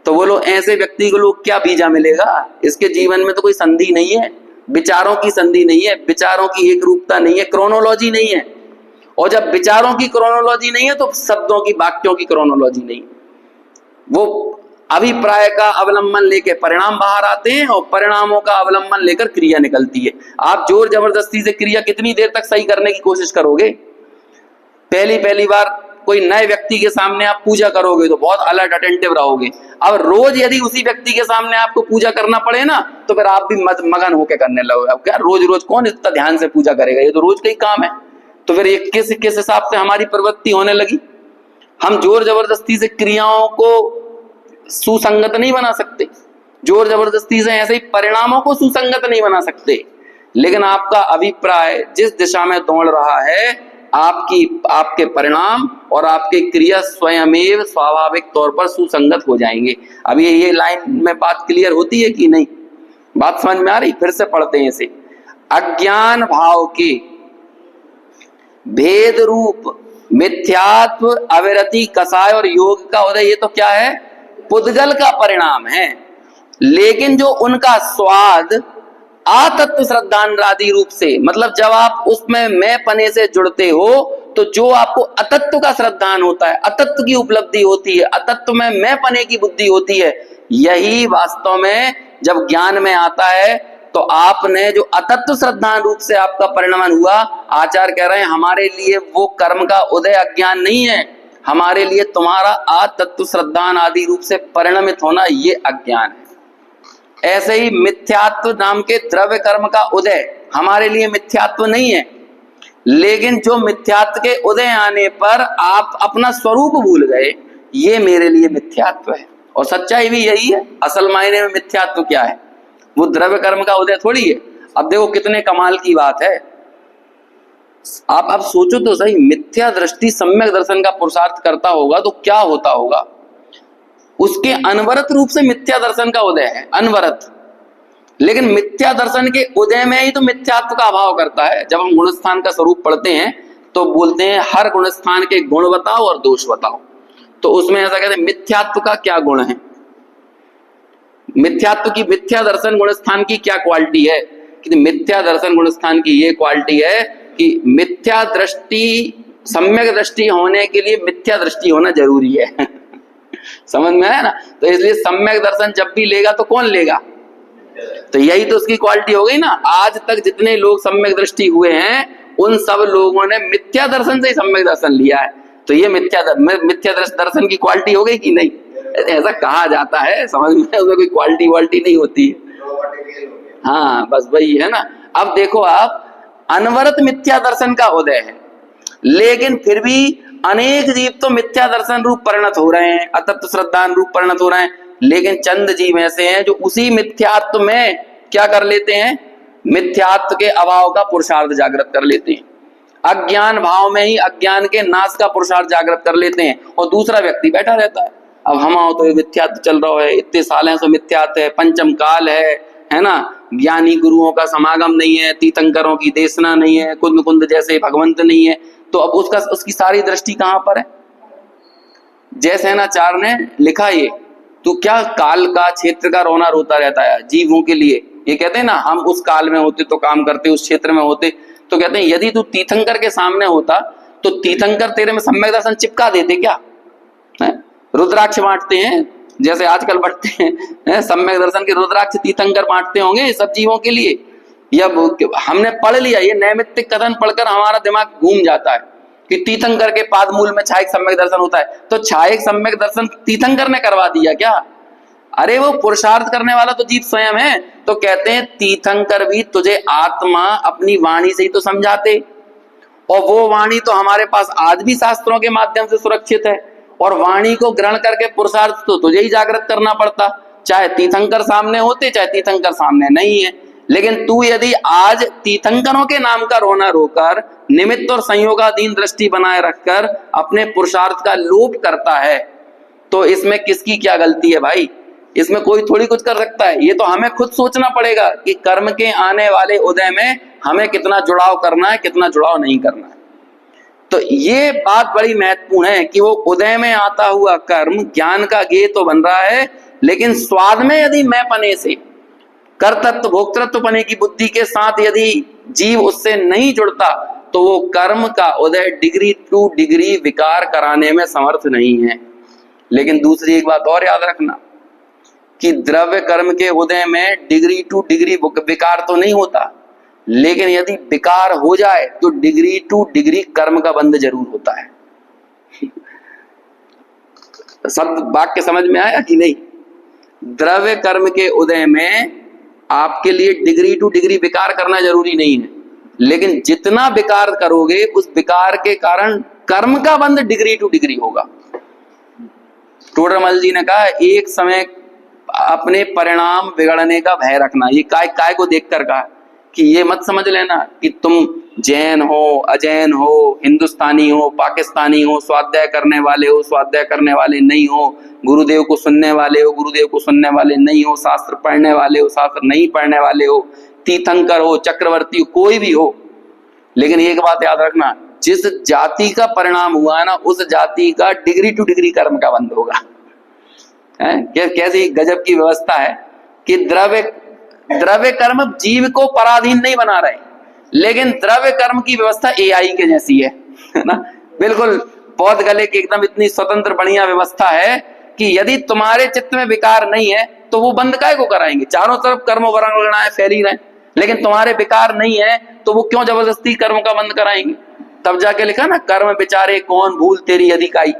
तो बोलो ऐसे व्यक्ति को लोग क्या बीजा मिलेगा, इसके जीवन में तो कोई संधि नहीं है, विचारों की संधि नहीं है, विचारों की एक रूपता नहीं है, क्रोनोलॉजी नहीं है। और जब विचारों की क्रोनोलॉजी नहीं है तो शब्दों की, वाक्यों की क्रोनोलॉजी नहीं। वो अभिप्राय का अवलंबन लेके परिणाम बाहर आते हैं और परिणामों का अवलंबन लेकर क्रिया निकलती है। आप जोर जबरदस्ती से क्रिया कितनी देर तक सही करने की कोशिश करोगे। पहली बार कोई नए व्यक्ति के सामने आप पूजा करोगे तो बहुत अलर्ट अटेंटिव रहोगे। अब रोज यदि उसी व्यक्ति के सामने आपको पूजा करना पड़े ना तो फिर आप भी मगन होकर करने लगोगे। अब क्या रोज रोज कौन इतना ध्यान से पूजा करेगा, ये तो रोज का ही काम है। तो फिर ये किस हिसाब से हमारी प्रवृत्ति होने लगी। हम जोर जबरदस्ती से क्रियाओं को सुसंगत नहीं बना सकते, जोर जबरदस्ती से ऐसे ही परिणामों को सुसंगत नहीं बना सकते, लेकिन आपका अभिप्राय जिस दिशा में दौड़ रहा है आपके परिणाम और आपके क्रिया स्वयमेव स्वाभाविक तौर पर सुसंगत हो जाएंगे। अब ये लाइन में बात क्लियर होती है कि नहीं, बात समझ में आ रही? फिर से पढ़ते हैं इसे। अज्ञान भाव के भेद रूप मिथ्यात्व अविरति कसाय और योग का उदय, ये तो क्या है, पुद्गल का परिणाम है। लेकिन जो उनका स्वाद आतत्व श्रद्धांरादि रूप से, मतलब जब आप उसमें मैं पने से जुड़ते हो तो जो आपको अतत्व का श्रद्धान होता है, अतत्व की उपलब्धि होती है, अतत्व में मैं पने की बुद्धि होती है, यही वास्तव में जब ज्ञान में आता है तो आपने जो अतत्व श्रद्धान रूप से आपका परिणमन हुआ, आचार्य कह रहे हैं हमारे लिए वो कर्म का उदय अज्ञान नहीं है, हमारे लिए तुम्हारा आतत्व श्रद्धान आदि रूप से परिणमित होना ये अज्ञान है। ऐसे ही मिथ्यात्व नाम के द्रव्य कर्म का उदय हमारे लिए मिथ्यात्व नहीं है, लेकिन जो मिथ्यात्व के उदय आने पर आप अपना स्वरूप भूल गए, ये मेरे लिए मिथ्यात्व है। और सच्चाई भी यही है। असल मायने में मिथ्यात्व क्या है, वो द्रव्य कर्म का उदय थोड़ी है। अब देखो कितने कमाल की बात है। आप अब सोचो तो सही, मिथ्या दृष्टि सम्यक दर्शन का पुरुषार्थ करता होगा तो क्या होता होगा। उसके अनवरत रूप से मिथ्या दर्शन का उदय है, अनवरत। लेकिन मिथ्या दर्शन के उदय में ही तो मिथ्यात्व का अभाव करता है। जब हम गुणस्थान का स्वरूप पढ़ते हैं तो बोलते हैं हर गुणस्थान के गुण बताओ और दोष बताओ, तो उसमें ऐसा कहते हैं मिथ्यात्व का क्या गुण है, मिथ्यात्व की, मिथ्या दर्शन गुणस्थान की क्या क्वालिटी है। कि मिथ्या दर्शन गुणस्थान की ये क्वालिटी है कि मिथ्या दृष्टि, सम्यक दृष्टि होने के लिए मिथ्या दृष्टि होना जरूरी है। समझ में आया ना? तो इसलिए सम्यक दर्शन जब भी लेगा तो कौन लेगा, तो यही तो उसकी क्वालिटी हो गई ना। आज तक जितने लोग सम्यक दृष्टि हुए हैं उन सब लोगों ने मिथ्या दर्शन से ही सम्यक दर्शन लिया है, तो ये मिथ्या दर्शन की क्वालिटी हो गई कि नहीं? ऐसा कहा जाता है, समझ में, उसमें कोई क्वालिटी वालिटी नहीं होती है। हाँ बस वही है ना। अब देखो आप, अनवरत मिथ्या दर्शन का उदय है, लेकिन फिर भी अनेक जीव तो मिथ्या दर्शन रूप परिणत हो रहे हैं, अतत्व श्रद्धान रूप परिणत हो रहे हैं। लेकिन चंद जीव ऐसे हैं जो उसी मिथ्यात्व में क्या कर लेते हैं, मिथ्यात्व के अभाव का पुरुषार्थ जागृत कर लेते हैं। अज्ञान भाव में ही अज्ञान के नाश का पुरुषार्थ जागृत कर लेते हैं, और दूसरा व्यक्ति बैठा रहता है। अब हम आओ तो मिथ्यात्व चल रहा है, इतने साल हैं तो मिथ्यात्व है, पंचम काल है ना, ज्ञानी गुरुओं का समागम नहीं है, तीर्थंकरों की देशना नहीं है, कुंद कुंद जैसे भगवंत नहीं है, तो अब उसकी सारी दृष्टि कहां पर है। जयसेनाचार्य ने लिखा ये, तो क्या काल का, क्षेत्र का रोना रोता रहता है जीवों के लिए। ये कहते हैं ना, हम उस काल में होते तो काम करते, उस क्षेत्र में होते, तो कहते हैं यदि तू तीर्थंकर के सामने होता तो तीर्थंकर तेरे में सम्यक दर्शन चिपका देते क्या? रुद्राक्ष बांटते हैं जैसे आजकल बढ़ते हैं, सम्यक दर्शन के रुद्राक्ष तीर्थंकर बांटते होंगे सब जीवों के लिए। या हमने पढ़ लिया, ये नैमित्तिक कथन पढ़कर हमारा दिमाग घूम जाता है कि तीर्थंकर के पादमूल में छायक सम्यक दर्शन होता है, तो छायक सम्यक दर्शन तीर्थंकर ने करवा दिया क्या? अरे वो पुरुषार्थ करने वाला तो जीव स्वयं है। तो कहते हैं तीर्थंकर भी तुझे आत्मा अपनी वाणी से ही तो समझाते, और वो वाणी तो हमारे पास आज भी शास्त्रों के माध्यम से सुरक्षित है, और वाणी को ग्रहण करके पुरुषार्थ तो तुझे ही जागृत करना पड़ता, चाहे तीर्थंकर सामने होते चाहे तीर्थंकर सामने नहीं है। लेकिन तू यदि आज तीर्थंकरों के नाम का रोना रोकर निमित्त और संयोगाधीन दृष्टि बनाए रखकर अपने पुरुषार्थ का लोप करता है, तो इसमें किसकी क्या गलती है भाई? इसमें कोई थोड़ी कुछ कर सकता है। ये तो हमें खुद सोचना पड़ेगा कि कर्म के आने वाले उदय में हमें कितना जुड़ाव करना है, कितना जुड़ाव नहीं करना है। तो ये बात बड़ी महत्वपूर्ण है कि वो उदय में आता हुआ कर्म ज्ञान का गेय तो बन रहा है, लेकिन स्वाद में यदि मैं पने से, कर्तृत्व भोक्तृत्व पने की बुद्धि के साथ यदि जीव उससे नहीं जुड़ता तो वो कर्म का उदय डिग्री टू डिग्री विकार कराने में समर्थ नहीं है। लेकिन दूसरी एक बात और याद रखना कि द्रव्य कर्म के उदय में डिग्री टू डिग्री विकार तो नहीं होता, लेकिन यदि विकार हो जाए तो डिग्री टू डिग्री कर्म का बंध जरूर होता है। शब्द वाक्य समझ में आया कि नहीं? द्रव्य कर्म के उदय में आपके लिए डिग्री टू डिग्री विकार करना जरूरी नहीं है, लेकिन जितना विकार करोगे उस विकार के कारण कर्म का बंध डिग्री टू डिग्री होगा। टोडरमल जी ने कहा एक समय अपने परिणाम बिगड़ने का भय रखना। ये काय को देखकर कहा कि ये मत समझ लेना कि तुम जैन हो, अजैन हो, हिंदुस्तानी हो, पाकिस्तानी हो, स्वाध्याय करने वाले हो, स्वाध्याय करने वाले नहीं हो, गुरुदेव को सुनने वाले हो, गुरुदेव को सुनने वाले नहीं हो, शास्त्र पढ़ने वाले हो, शास्त्र नहीं पढ़ने वाले हो, तीर्थंकर हो, चक्रवर्ती हो, कोई भी हो, लेकिन एक बात याद रखना, जिस जाति का परिणाम हुआ ना उस जाति का डिग्री टू डिग्री कर्म का बंध होगा। कैसी गजब की व्यवस्था है कि द्रव्य कर्म जीव को पराधीन नहीं बना रहे, लेकिन द्रव्य कर्म की व्यवस्था एआई के जैसी है ना, बिल्कुल पौध गले की एकदम इतनी स्वतंत्र बढ़िया व्यवस्था है कि यदि तुम्हारे चित्त में विकार नहीं है तो वो बंद काय को कराएंगे। चारों तरफ कर्म वर्गणाएं फैली रहे, लेकिन तुम्हारे विकार नहीं है तो वो क्यों जबरदस्ती कर्म का बंद कराएंगे? तब जाके लिखा ना, कर्म बेचारे कौन भूल तेरी अधिकाई।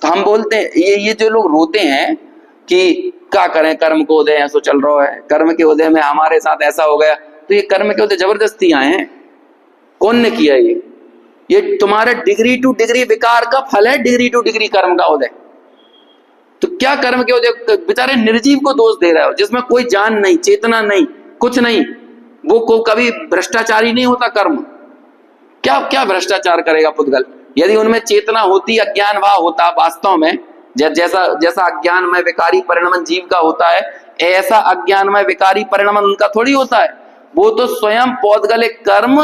तो हम बोलते हैं ये जो लोग रोते हैं कि क्या करें, कर्म को उदय ऐसा चल रहा है, कर्म के उदय में हमारे साथ ऐसा हो गया, तो ये कर्म के उदय जबरदस्ती आए हैं। कौन ने किया ये तुम्हारे डिग्री टू डिग्री विकार का फल है, डिग्री टू डिग्री कर्म का उदय। तो क्या कर्म के उदय बेचारे निर्जीव को दोष दे रहे हो, जिसमें कोई जान नहीं, चेतना नहीं, कुछ नहीं, वो को कभी भ्रष्टाचारी नहीं होता कर्म। क्या क्या भ्रष्टाचार करेगा पुद्गल? यदि उनमें चेतना होती, अज्ञान भाव होता वास्तव में, जैसा अज्ञानमय विकारी परिणमन जीव का होता है, ऐसा अज्ञानमय विकारी परिणमन उनका थोड़ी होता है। वो तो स्वयं पौधगले कर्म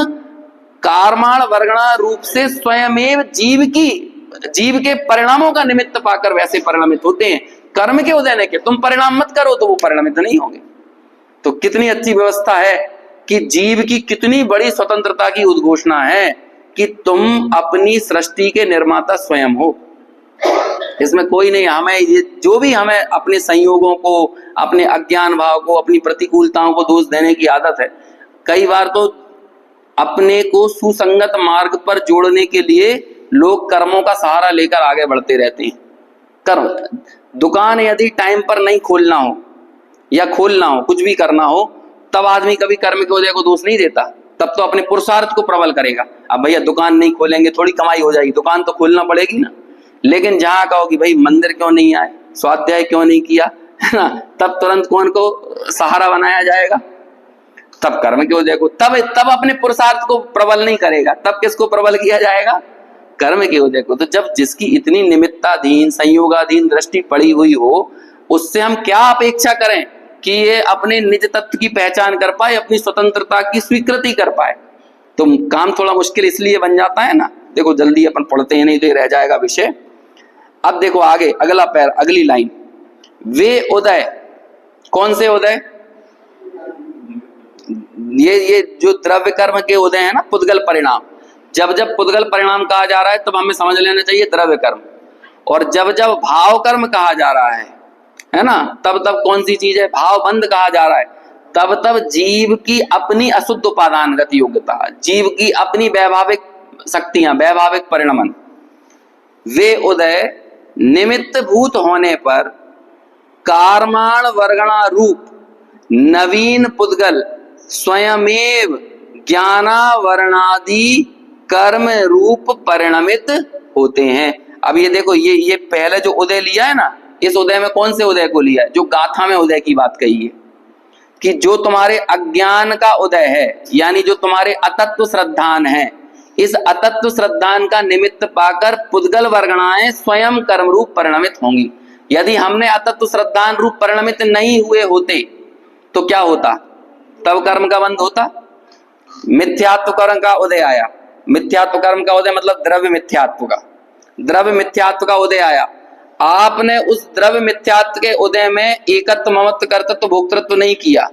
कार्माण वर्गणा रूप से स्वयमेव जीव के परिणामों का निमित्त पाकर वैसे परिणमित होते हैं। कर्म के उदय के तुम परिणाम मत करो तो वो परिणमित नहीं होंगे। तो कितनी अच्छी व्यवस्था है कि जीव की कितनी बड़ी स्वतंत्रता की उद्घोषणा है कि तुम अपनी सृष्टि के निर्माता स्वयं हो। इसमें कोई नहीं, हमें ये जो भी हमें अपने संयोगों को, अपने अज्ञान भाव को, अपनी प्रतिकूलताओं को दोष देने की आदत है। कई बार तो अपने को सुसंगत मार्ग पर जोड़ने के लिए लोग कर्मों का सहारा लेकर आगे बढ़ते रहते हैं। कर्म दुकान यदि टाइम पर नहीं खोलना हो या खोलना हो, कुछ भी करना हो, तब आदमी कभी कर्म के उदय को दोष नहीं देता, तब तो अपने पुरुषार्थ को प्रबल करेगा। अब भैया दुकान नहीं खोलेंगे थोड़ी कमाई हो जाएगी, दुकान तो खोलना पड़ेगी ना। लेकिन जहां कहो कि भाई मंदिर क्यों नहीं आए, स्वाध्याय क्यों नहीं किया, है ना, तब तुरंत कौन को सहारा बनाया जाएगा? तब कर्म के उदय को, तब अपने पुरुषार्थ को प्रबल नहीं करेगा, तब किसको प्रबल किया जाएगा? कर्म के उदय को। तो जब जिसकी इतनी निमित्ताधीन संयोगाधीन दृष्टि पड़ी हुई हो, उससे हम क्या अपेक्षा करें कि ये अपने निज तत्व की पहचान कर पाए, अपनी स्वतंत्रता की स्वीकृति कर पाए? तो काम थोड़ा मुश्किल इसलिए बन जाता है ना। देखो जल्दी अपन पढ़ते हैं, नहीं तो रह जाएगा विषय। अब देखो आगे अगला पैर, अगली लाइन, वे उदय, कौन से उदय? ये जो द्रव्य कर्म के उदय है ना, पुद्गल परिणाम। जब जब पुद्गल परिणाम कहा जा रहा है तब हमें समझ लेना चाहिए द्रव्य कर्म, और जब जब भाव कर्म कहा जा रहा है ना, तब तब कौन सी चीज है? भाव बंध कहा जा रहा है, तब तब जीव की अपनी अशुद्ध उपादानगत योग्यता, जीव की अपनी वैभाविक शक्तियां, वैभाविक परिणमन। वे उदय निमित्त भूत होने पर कार्माण वर्गणा रूप नवीन पुद्गल स्वयमेव ज्ञानावरणादि कर्म रूप परिणमित होते हैं। अब ये देखो, ये पहले जो उदय लिया है ना, इस उदय में कौन से उदय को लिया है? जो गाथा में उदय की बात कही है कि जो तुम्हारे अज्ञान का उदय है, यानी जो तुम्हारे अतत्व श्रद्धान है, इस अतत्व श्रद्धान का निमित्त पाकर पुद्गल वर्गणाएं स्वयं कर्म रूप परिणमित होंगी। यदि हमने अतत्व श्रद्धान रूप परिणमित नहीं हुए होते तो क्या होता? तब कर्म का बंध होता। मिथ्यात्व कर्म का उदय आया, मिथ्यात्व कर्म का उदय मतलब द्रव्य मिथ्यात्व का, द्रव्य मिथ्यात्व का उदय आया। आपने उस द्रव्य मिथ्यात्व के उदय में एकत्व ममत्व कर्तृत्व भोक्तृत्व नहीं किया,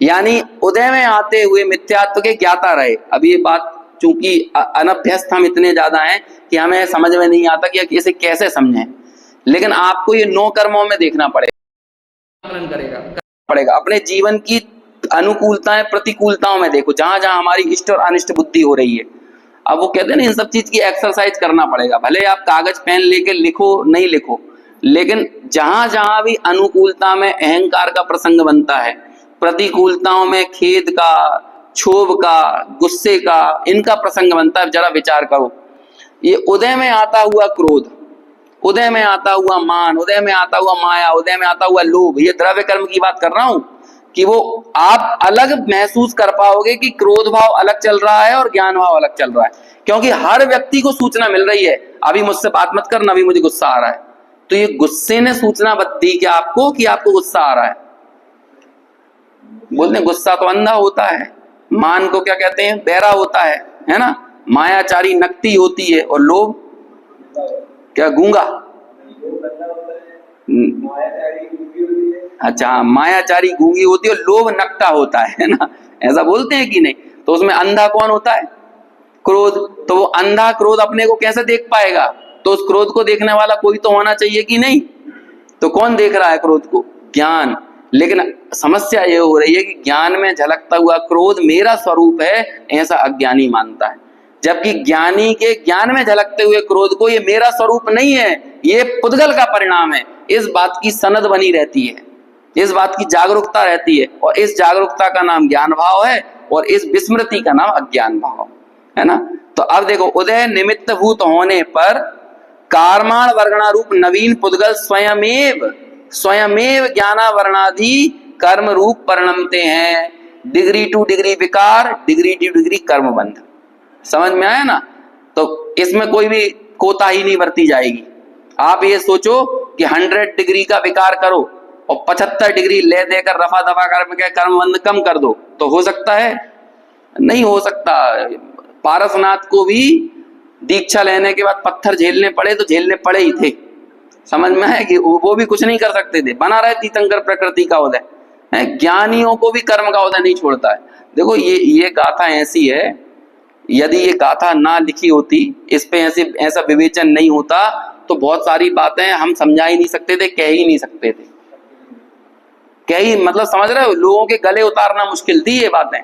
यानी उदय में आते हुए मिथ्यात्व के ज्ञाता रहे। अब ये बात चूंकि अनभ्यस्त हम इतने ज्यादा हैं कि हमें समझ में नहीं आता कि इसे कैसे समझें, लेकिन आपको ये 9 कर्मों में देखना पड़ेगा अपने जीवन की अनुकूलताएं प्रतिकूलताओं में देखो, जहां जहां हमारी इष्ट और अनिष्ट बुद्धि हो रही है। अब वो कहते हैं ना, इन सब चीज की एक्सरसाइज करना पड़ेगा। भले आप कागज पेन लेके लिखो नहीं लिखो, लेकिन जहां जहां भी अनुकूलता में अहंकार का प्रसंग बनता है, प्रतिकूलताओं में खेद का, क्षोभ का, गुस्से का, इनका प्रसंग बनता है, जरा विचार करो। ये उदय में आता हुआ क्रोध, उदय में आता हुआ मान, उदय में आता हुआ माया, उदय में आता हुआ लोभ, ये द्रव्य कर्म की बात कर रहा हूं कि वो आप अलग महसूस कर पाओगे कि क्रोध भाव अलग चल रहा है और ज्ञान भाव अलग चल रहा है, क्योंकि हर व्यक्ति को सूचना मिल रही है अभी मुझसे बात मत करना, अभी मुझे गुस्सा आ रहा है। तो ये गुस्से ने सूचना दी क्या आपको कि आपको गुस्सा आ रहा है? बोलते गुस्सा तो अंधा होता है, मान को क्या कहते हैं, बहरा होता है ना, मायाचारी नकती होती है, और लोभ क्या, गूंगा? अच्छा, मायाचारी गूंगी होती है और लोभ नकटा होता है ना, ऐसा बोलते हैं कि नहीं? तो उसमें अंधा कौन होता है? क्रोध। तो वो अंधा क्रोध अपने को कैसे देख पाएगा? तो उस क्रोध को देखने वाला कोई तो होना चाहिए कि नहीं? तो कौन देख रहा है क्रोध को? ज्ञान। लेकिन समस्या ये हो रही है कि ज्ञान में झलकता हुआ क्रोध मेरा स्वरूप है, ऐसा अज्ञानी मानता है, जबकि ज्ञानी के ज्ञान में झलकते हुए क्रोध को ये मेरा स्वरूप नहीं है, ये पुद्गल का परिणाम है। इस बात की सनद बनी रहती है, इस बात की जागरूकता रहती है, और इस जागरूकता का नाम ज्ञान भाव है, और इस विस्मृति का नाम अज्ञान भाव है ना। तो अब देखो, उदय निमित्त भूत होने पर कार्माण वर्गणारूप नवीन पुद्गल स्वयमेव ज्ञानावरणादि कर्म रूप परिणमते हैं। डिग्री टू डिग्री विकार, डिग्री टू डिग्री कर्म बंध। समझ में आया ना? तो इसमें कोई भी कोताही नहीं बरती जाएगी। आप ये सोचो कि 100 डिग्री का विकार करो और 75 डिग्री ले देकर रफा दफा कर कर्म बंध कम कर दो, तो हो सकता है? नहीं हो सकता। पारसनाथ को भी दीक्षा लेने के बाद पत्थर झेलने पड़े तो झेलने पड़े ही थे। समझ में है कि वो भी कुछ नहीं कर सकते थे, बना रहे तीर्थंकर प्रकृति का उदय है। ज्ञानियों को भी कर्म का उदय नहीं छोड़ता है। देखो, ये गाथा ऐसी है, यदि ये गाथा ना लिखी होती, इस पे ऐसा विवेचन नहीं होता, तो बहुत सारी बातें हम समझा ही नहीं सकते थे, कह ही नहीं सकते थे। मतलब समझ रहे हो, लोगों के गले उतारना मुश्किल थी ये बातें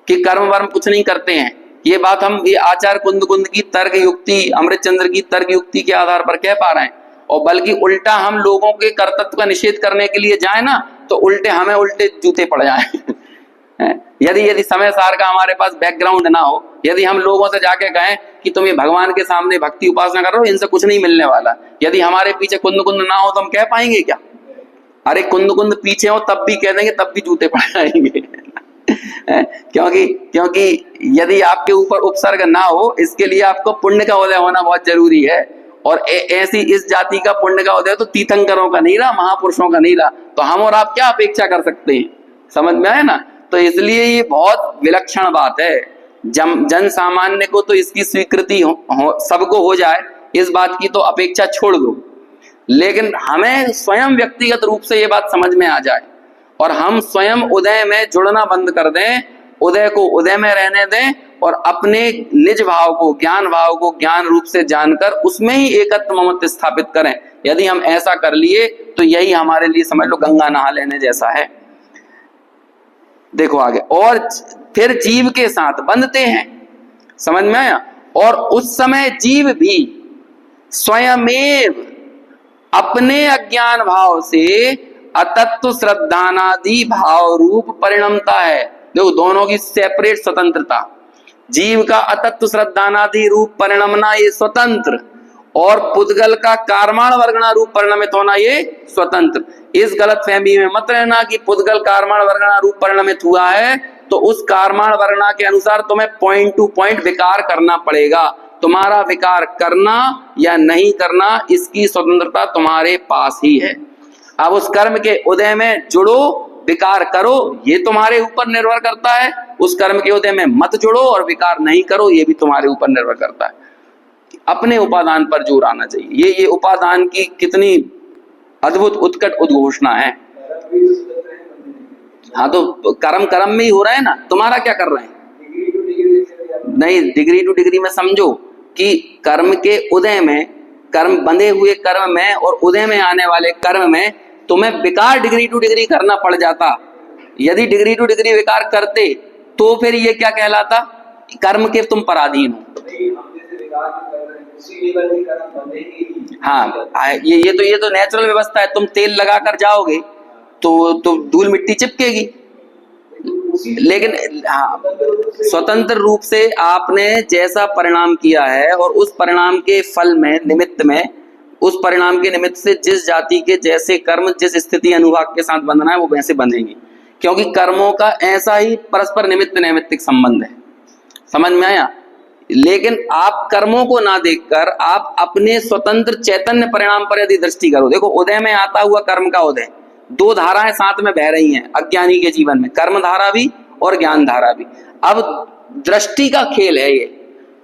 कि कर्म वर्म कुछ नहीं करते हैं। ये बात हम ये आचार्य कुंद की तर्क युक्ति, अमृतचंद्र की तर्क युक्ति के आधार पर कह पा रहे हैं, और बल्कि उल्टा हम लोगों के कर्तव्य का निषेध करने के लिए जाए ना, तो हमें उल्टे जूते पड़ जाए। यदि समय सार का हमारे पास बैकग्राउंड ना हो, यदि हम लोगों से जाके कहें कि तुम ये भगवान के सामने भक्ति उपासना कर रहे हो, इनसे कुछ नहीं मिलने वाला, यदि हमारे पीछे कुंद ना हो तो हम कह पाएंगे क्या? अरे कुंद पीछे हो तब भी कह देंगे, तब भी जूते पड़ जाएंगे। क्योंकि यदि आपके ऊपर उपसर्ग ना हो, इसके लिए आपको पुण्य का उदय होना बहुत जरूरी है। और ऐसी इस जाति का पुण्य का उदय तो तीर्थंकरों का नहीं रहा, महापुरुषों का नहीं रहा, तो हम और आप क्या अपेक्षा कर सकते हैं? समझ में आए ना? तो इसलिए ये बहुत विलक्षण बात है। जन सामान्य को तो इसकी स्वीकृति सबको हो जाए, इस बात की तो अपेक्षा छोड़ दो, लेकिन हमें स्वयं व्यक्तिगत रूप से ये बात समझ में आ जाए और हम स्वयं उदय में जुड़ना बंद कर दें, उदय को उदय में रहने दें, और अपने निज भाव को, ज्ञान भाव को ज्ञान रूप से जानकर उसमें ही एकत्व ममत्व स्थापित करें। यदि हम ऐसा कर लिए तो यही हमारे लिए समझ लो गंगा नहा लेने जैसा है। देखो आगे, और फिर जीव के साथ बंधते हैं। समझ में आया? और उस समय जीव भी स्वयमेव अपने अज्ञान भाव से अतत्व श्रद्धानादि भाव रूप परिणमता है। देखो, दोनों की सेपरेट स्वतंत्रता। जीव का अतत्व श्रद्धानादि रूप परिणमना ये स्वतंत्र, और पुद्गल का कार्माण वर्गणा रूप परिणमित होना ये स्वतंत्र। इस गलत फहमी में मत रहना कि पुद्गल कार्माण वर्गणा रूप परिणमित हुआ है तो उस कार्माण वर्गणा के अनुसार तुम्हें पॉइंट टू पॉइंट विकार करना पड़ेगा। तुम्हारा विकार करना या नहीं करना, इसकी स्वतंत्रता तुम्हारे पास ही है। अब उस कर्म के उदय में जुड़ो, विकार करो, ये तुम्हारे ऊपर निर्भर करता है। उस कर्म के उदय में मत जुड़ो और विकार नहीं करो, ये भी तुम्हारे ऊपर निर्भर करता है। अपने उपादान पर जोर आना चाहिए। ये उपादान की कितनी अद्भुत उत्कट उद्घोषणा है। हाँ, तो कर्म में ही हो रहा है ना। तुम्हारा क्या कर रहे हैं? नहीं, डिग्री टू डिग्री में समझो कि कर्म के उदय में, कर्म बंधे हुए कर्म में और उदय में आने वाले कर्म में तुम्हें विकार डिग्री टू डिग्री करना पड़ जाता। यदि डिग्री टू डिग्री विकार करते तो फिर ये क्या कहलाता? कर्म के तुम पराधीन हो। हाँ, ये तो नेचुरल व्यवस्था है। तुम तेल लगाकर जाओगे तो धूल मिट्टी चिपकेगी। लेकिन हाँ, स्वतंत्र रूप से आपने जैसा परिणाम किया है और उस परिणाम के फल में, निमित्त में, उस परिणाम के निमित्त से जिस जाति के जैसे कर्म जिस स्थिति अनुभाग के साथ बंधना है वो वैसे बंधेंगे, क्योंकि कर्मों का ऐसा ही परस्पर निमित्त नैमित्तिक संबंध है। समझ में आया? लेकिन आप कर्मों को ना देखकर आप अपने स्वतंत्र चैतन्य परिणाम पर यदि दृष्टि करो, देखो उदय में आता हुआ कर्म का उदय, दो धाराएं साथ में बह रही हैं अज्ञानी के जीवन में, कर्म धारा भी और ज्ञान धारा भी। अब दृष्टि का खेल है ये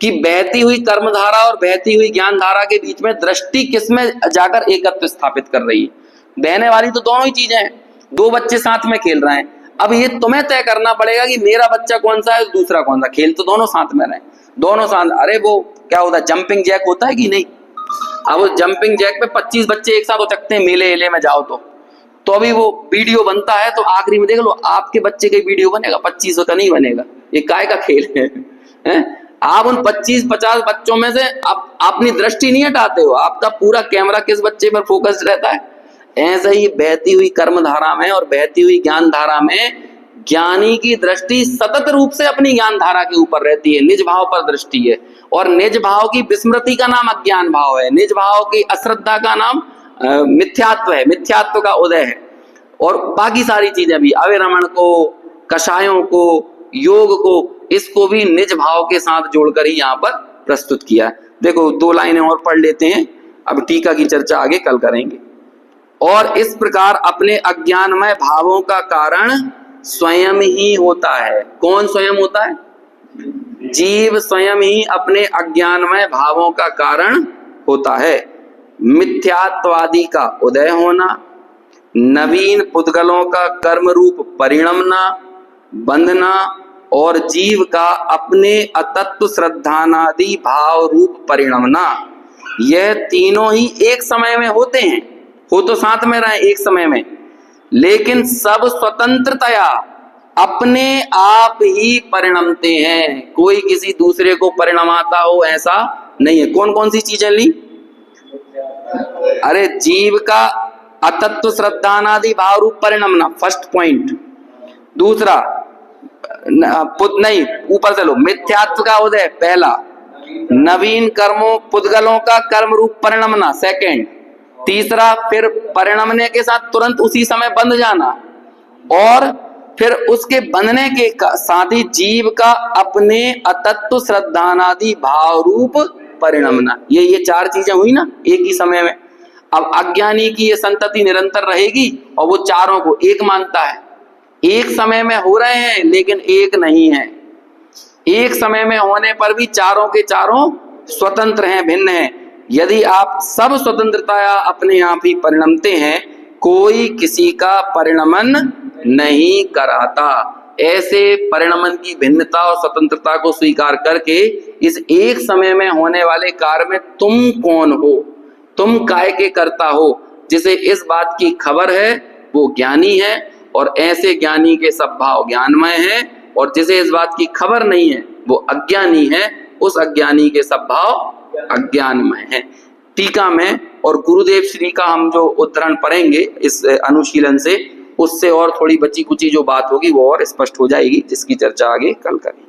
कि बहती हुई कर्म धारा और बहती हुई ज्ञान धारा के बीच में दृष्टि किसमें जाकर एकत्व स्थापित कर रही है। बहने वाली तो दोनों ही चीजें हैं, दो बच्चे साथ में खेल रहे हैं। अब ये तुम्हें तय करना पड़ेगा कि मेरा बच्चा कौन सा है, दूसरा कौन सा। खेल तो दोनों साथ में रहे, दोनों साथ। अरे वो क्या होता है, जंपिंग जैक होता है कि नहीं? अब उस जंपिंग जैक पे 25 बच्चे एक साथ हो सकते हैं, मेले एले में जाओ तो अभी वो वीडियो बनता है तो आखिरी में देख लो आपके बच्चे का वीडियो बनेगा, 25 का नहीं बनेगा। ये काय का खेल है? आप उन 25-50 बच्चों में से आप अपनी दृष्टि नहीं हटाते हो, आपका पूरा कैमरा किस बच्चे पर फोकस्ड रहता है। ऐसे ही बहती हुई कर्म धारा में और बहती हुई ज्ञान धारा में ज्ञानी की दृष्टि सतत रूप से अपनी ज्ञान धारा के ऊपर रहती है, निज भाव पर दृष्टि है। और निज भाव की विस्मृति का नाम अज्ञान भाव है, निज भाव की अश्रद्धा का नाम मिथ्यात्व है, मिथ्यात्व का उदय है। और बाकी सारी चीजें भी, अविरमण को, कषायों को, योग को, इसको भी निज भाव के साथ जोड़कर ही यहाँ पर प्रस्तुत किया है। देखो 2 लाइनें और पढ़ लेते हैं, अब टीका की चर्चा आगे कल करेंगे। और इस प्रकार अपने अज्ञानमय भावों का कारण स्वयं ही होता है। कौन स्वयं होता है? जीव स्वयं ही अपने अज्ञानमय भावों का कारण होता है। मिथ्यात्वादि का उदय होना, नवीन पुद्गलों का कर्म रूप परिणमना, बंधना और जीव का अपने अतत्व श्रद्धानादि भाव रूप परिणमना, यह तीनों ही एक समय में होते हैं। हो तो साथ में रहे एक समय में, लेकिन सब स्वतंत्रतया अपने आप ही परिणमते हैं। कोई किसी दूसरे को परिणमाता हो ऐसा नहीं है। कौन कौन सी चीजें ली? अरे जीव का अतत्व श्रद्धानादि भाव रूप परिणमना, फर्स्ट पॉइंट। दूसरा नहीं, ऊपर चलो, मिथ्यात्व का उदय पहला, नवीन कर्मों पुद्गलों का कर्म रूप परिणमना सेकंड, तीसरा फिर परिणमने के साथ तुरंत उसी समय बंध जाना, और फिर उसके बंधने के साथ ही जीव का अपने अतत्व श्रद्धानादि भाव रूप परिणमना। ये 4 चीजें हुई ना एक ही समय में। अब अज्ञानी की ये संतति निरंतर रहेगी और वो चारों को एक मानता है। एक समय में हो रहे हैं लेकिन एक नहीं है। एक समय में होने पर भी चारों के चारों स्वतंत्र हैं, भिन्न हैं। यदि आप सब स्वतंत्रता अपने आप ही परिणमते हैं, कोई किसी का परिणमन नहीं कराता। ऐसे परिणमन की भिन्नता और स्वतंत्रता को स्वीकार करके इस एक समय में होने वाले कार्य में तुम कौन हो, तुम काय के करता हो, जिसे इस बात की खबर है वो ज्ञानी है, और ऐसे ज्ञानी के सब भाव ज्ञानमय है, और जिसे इस बात की खबर नहीं है वो अज्ञानी है, उस अज्ञानी के सब भाव अज्ञानमय है। टीका में और गुरुदेव श्री का हम जो उद्धरण पढ़ेंगे इस अनुशीलन से, उससे और थोड़ी बची कुची जो बात होगी वो और स्पष्ट हो जाएगी, जिसकी चर्चा आगे कल करेंगे।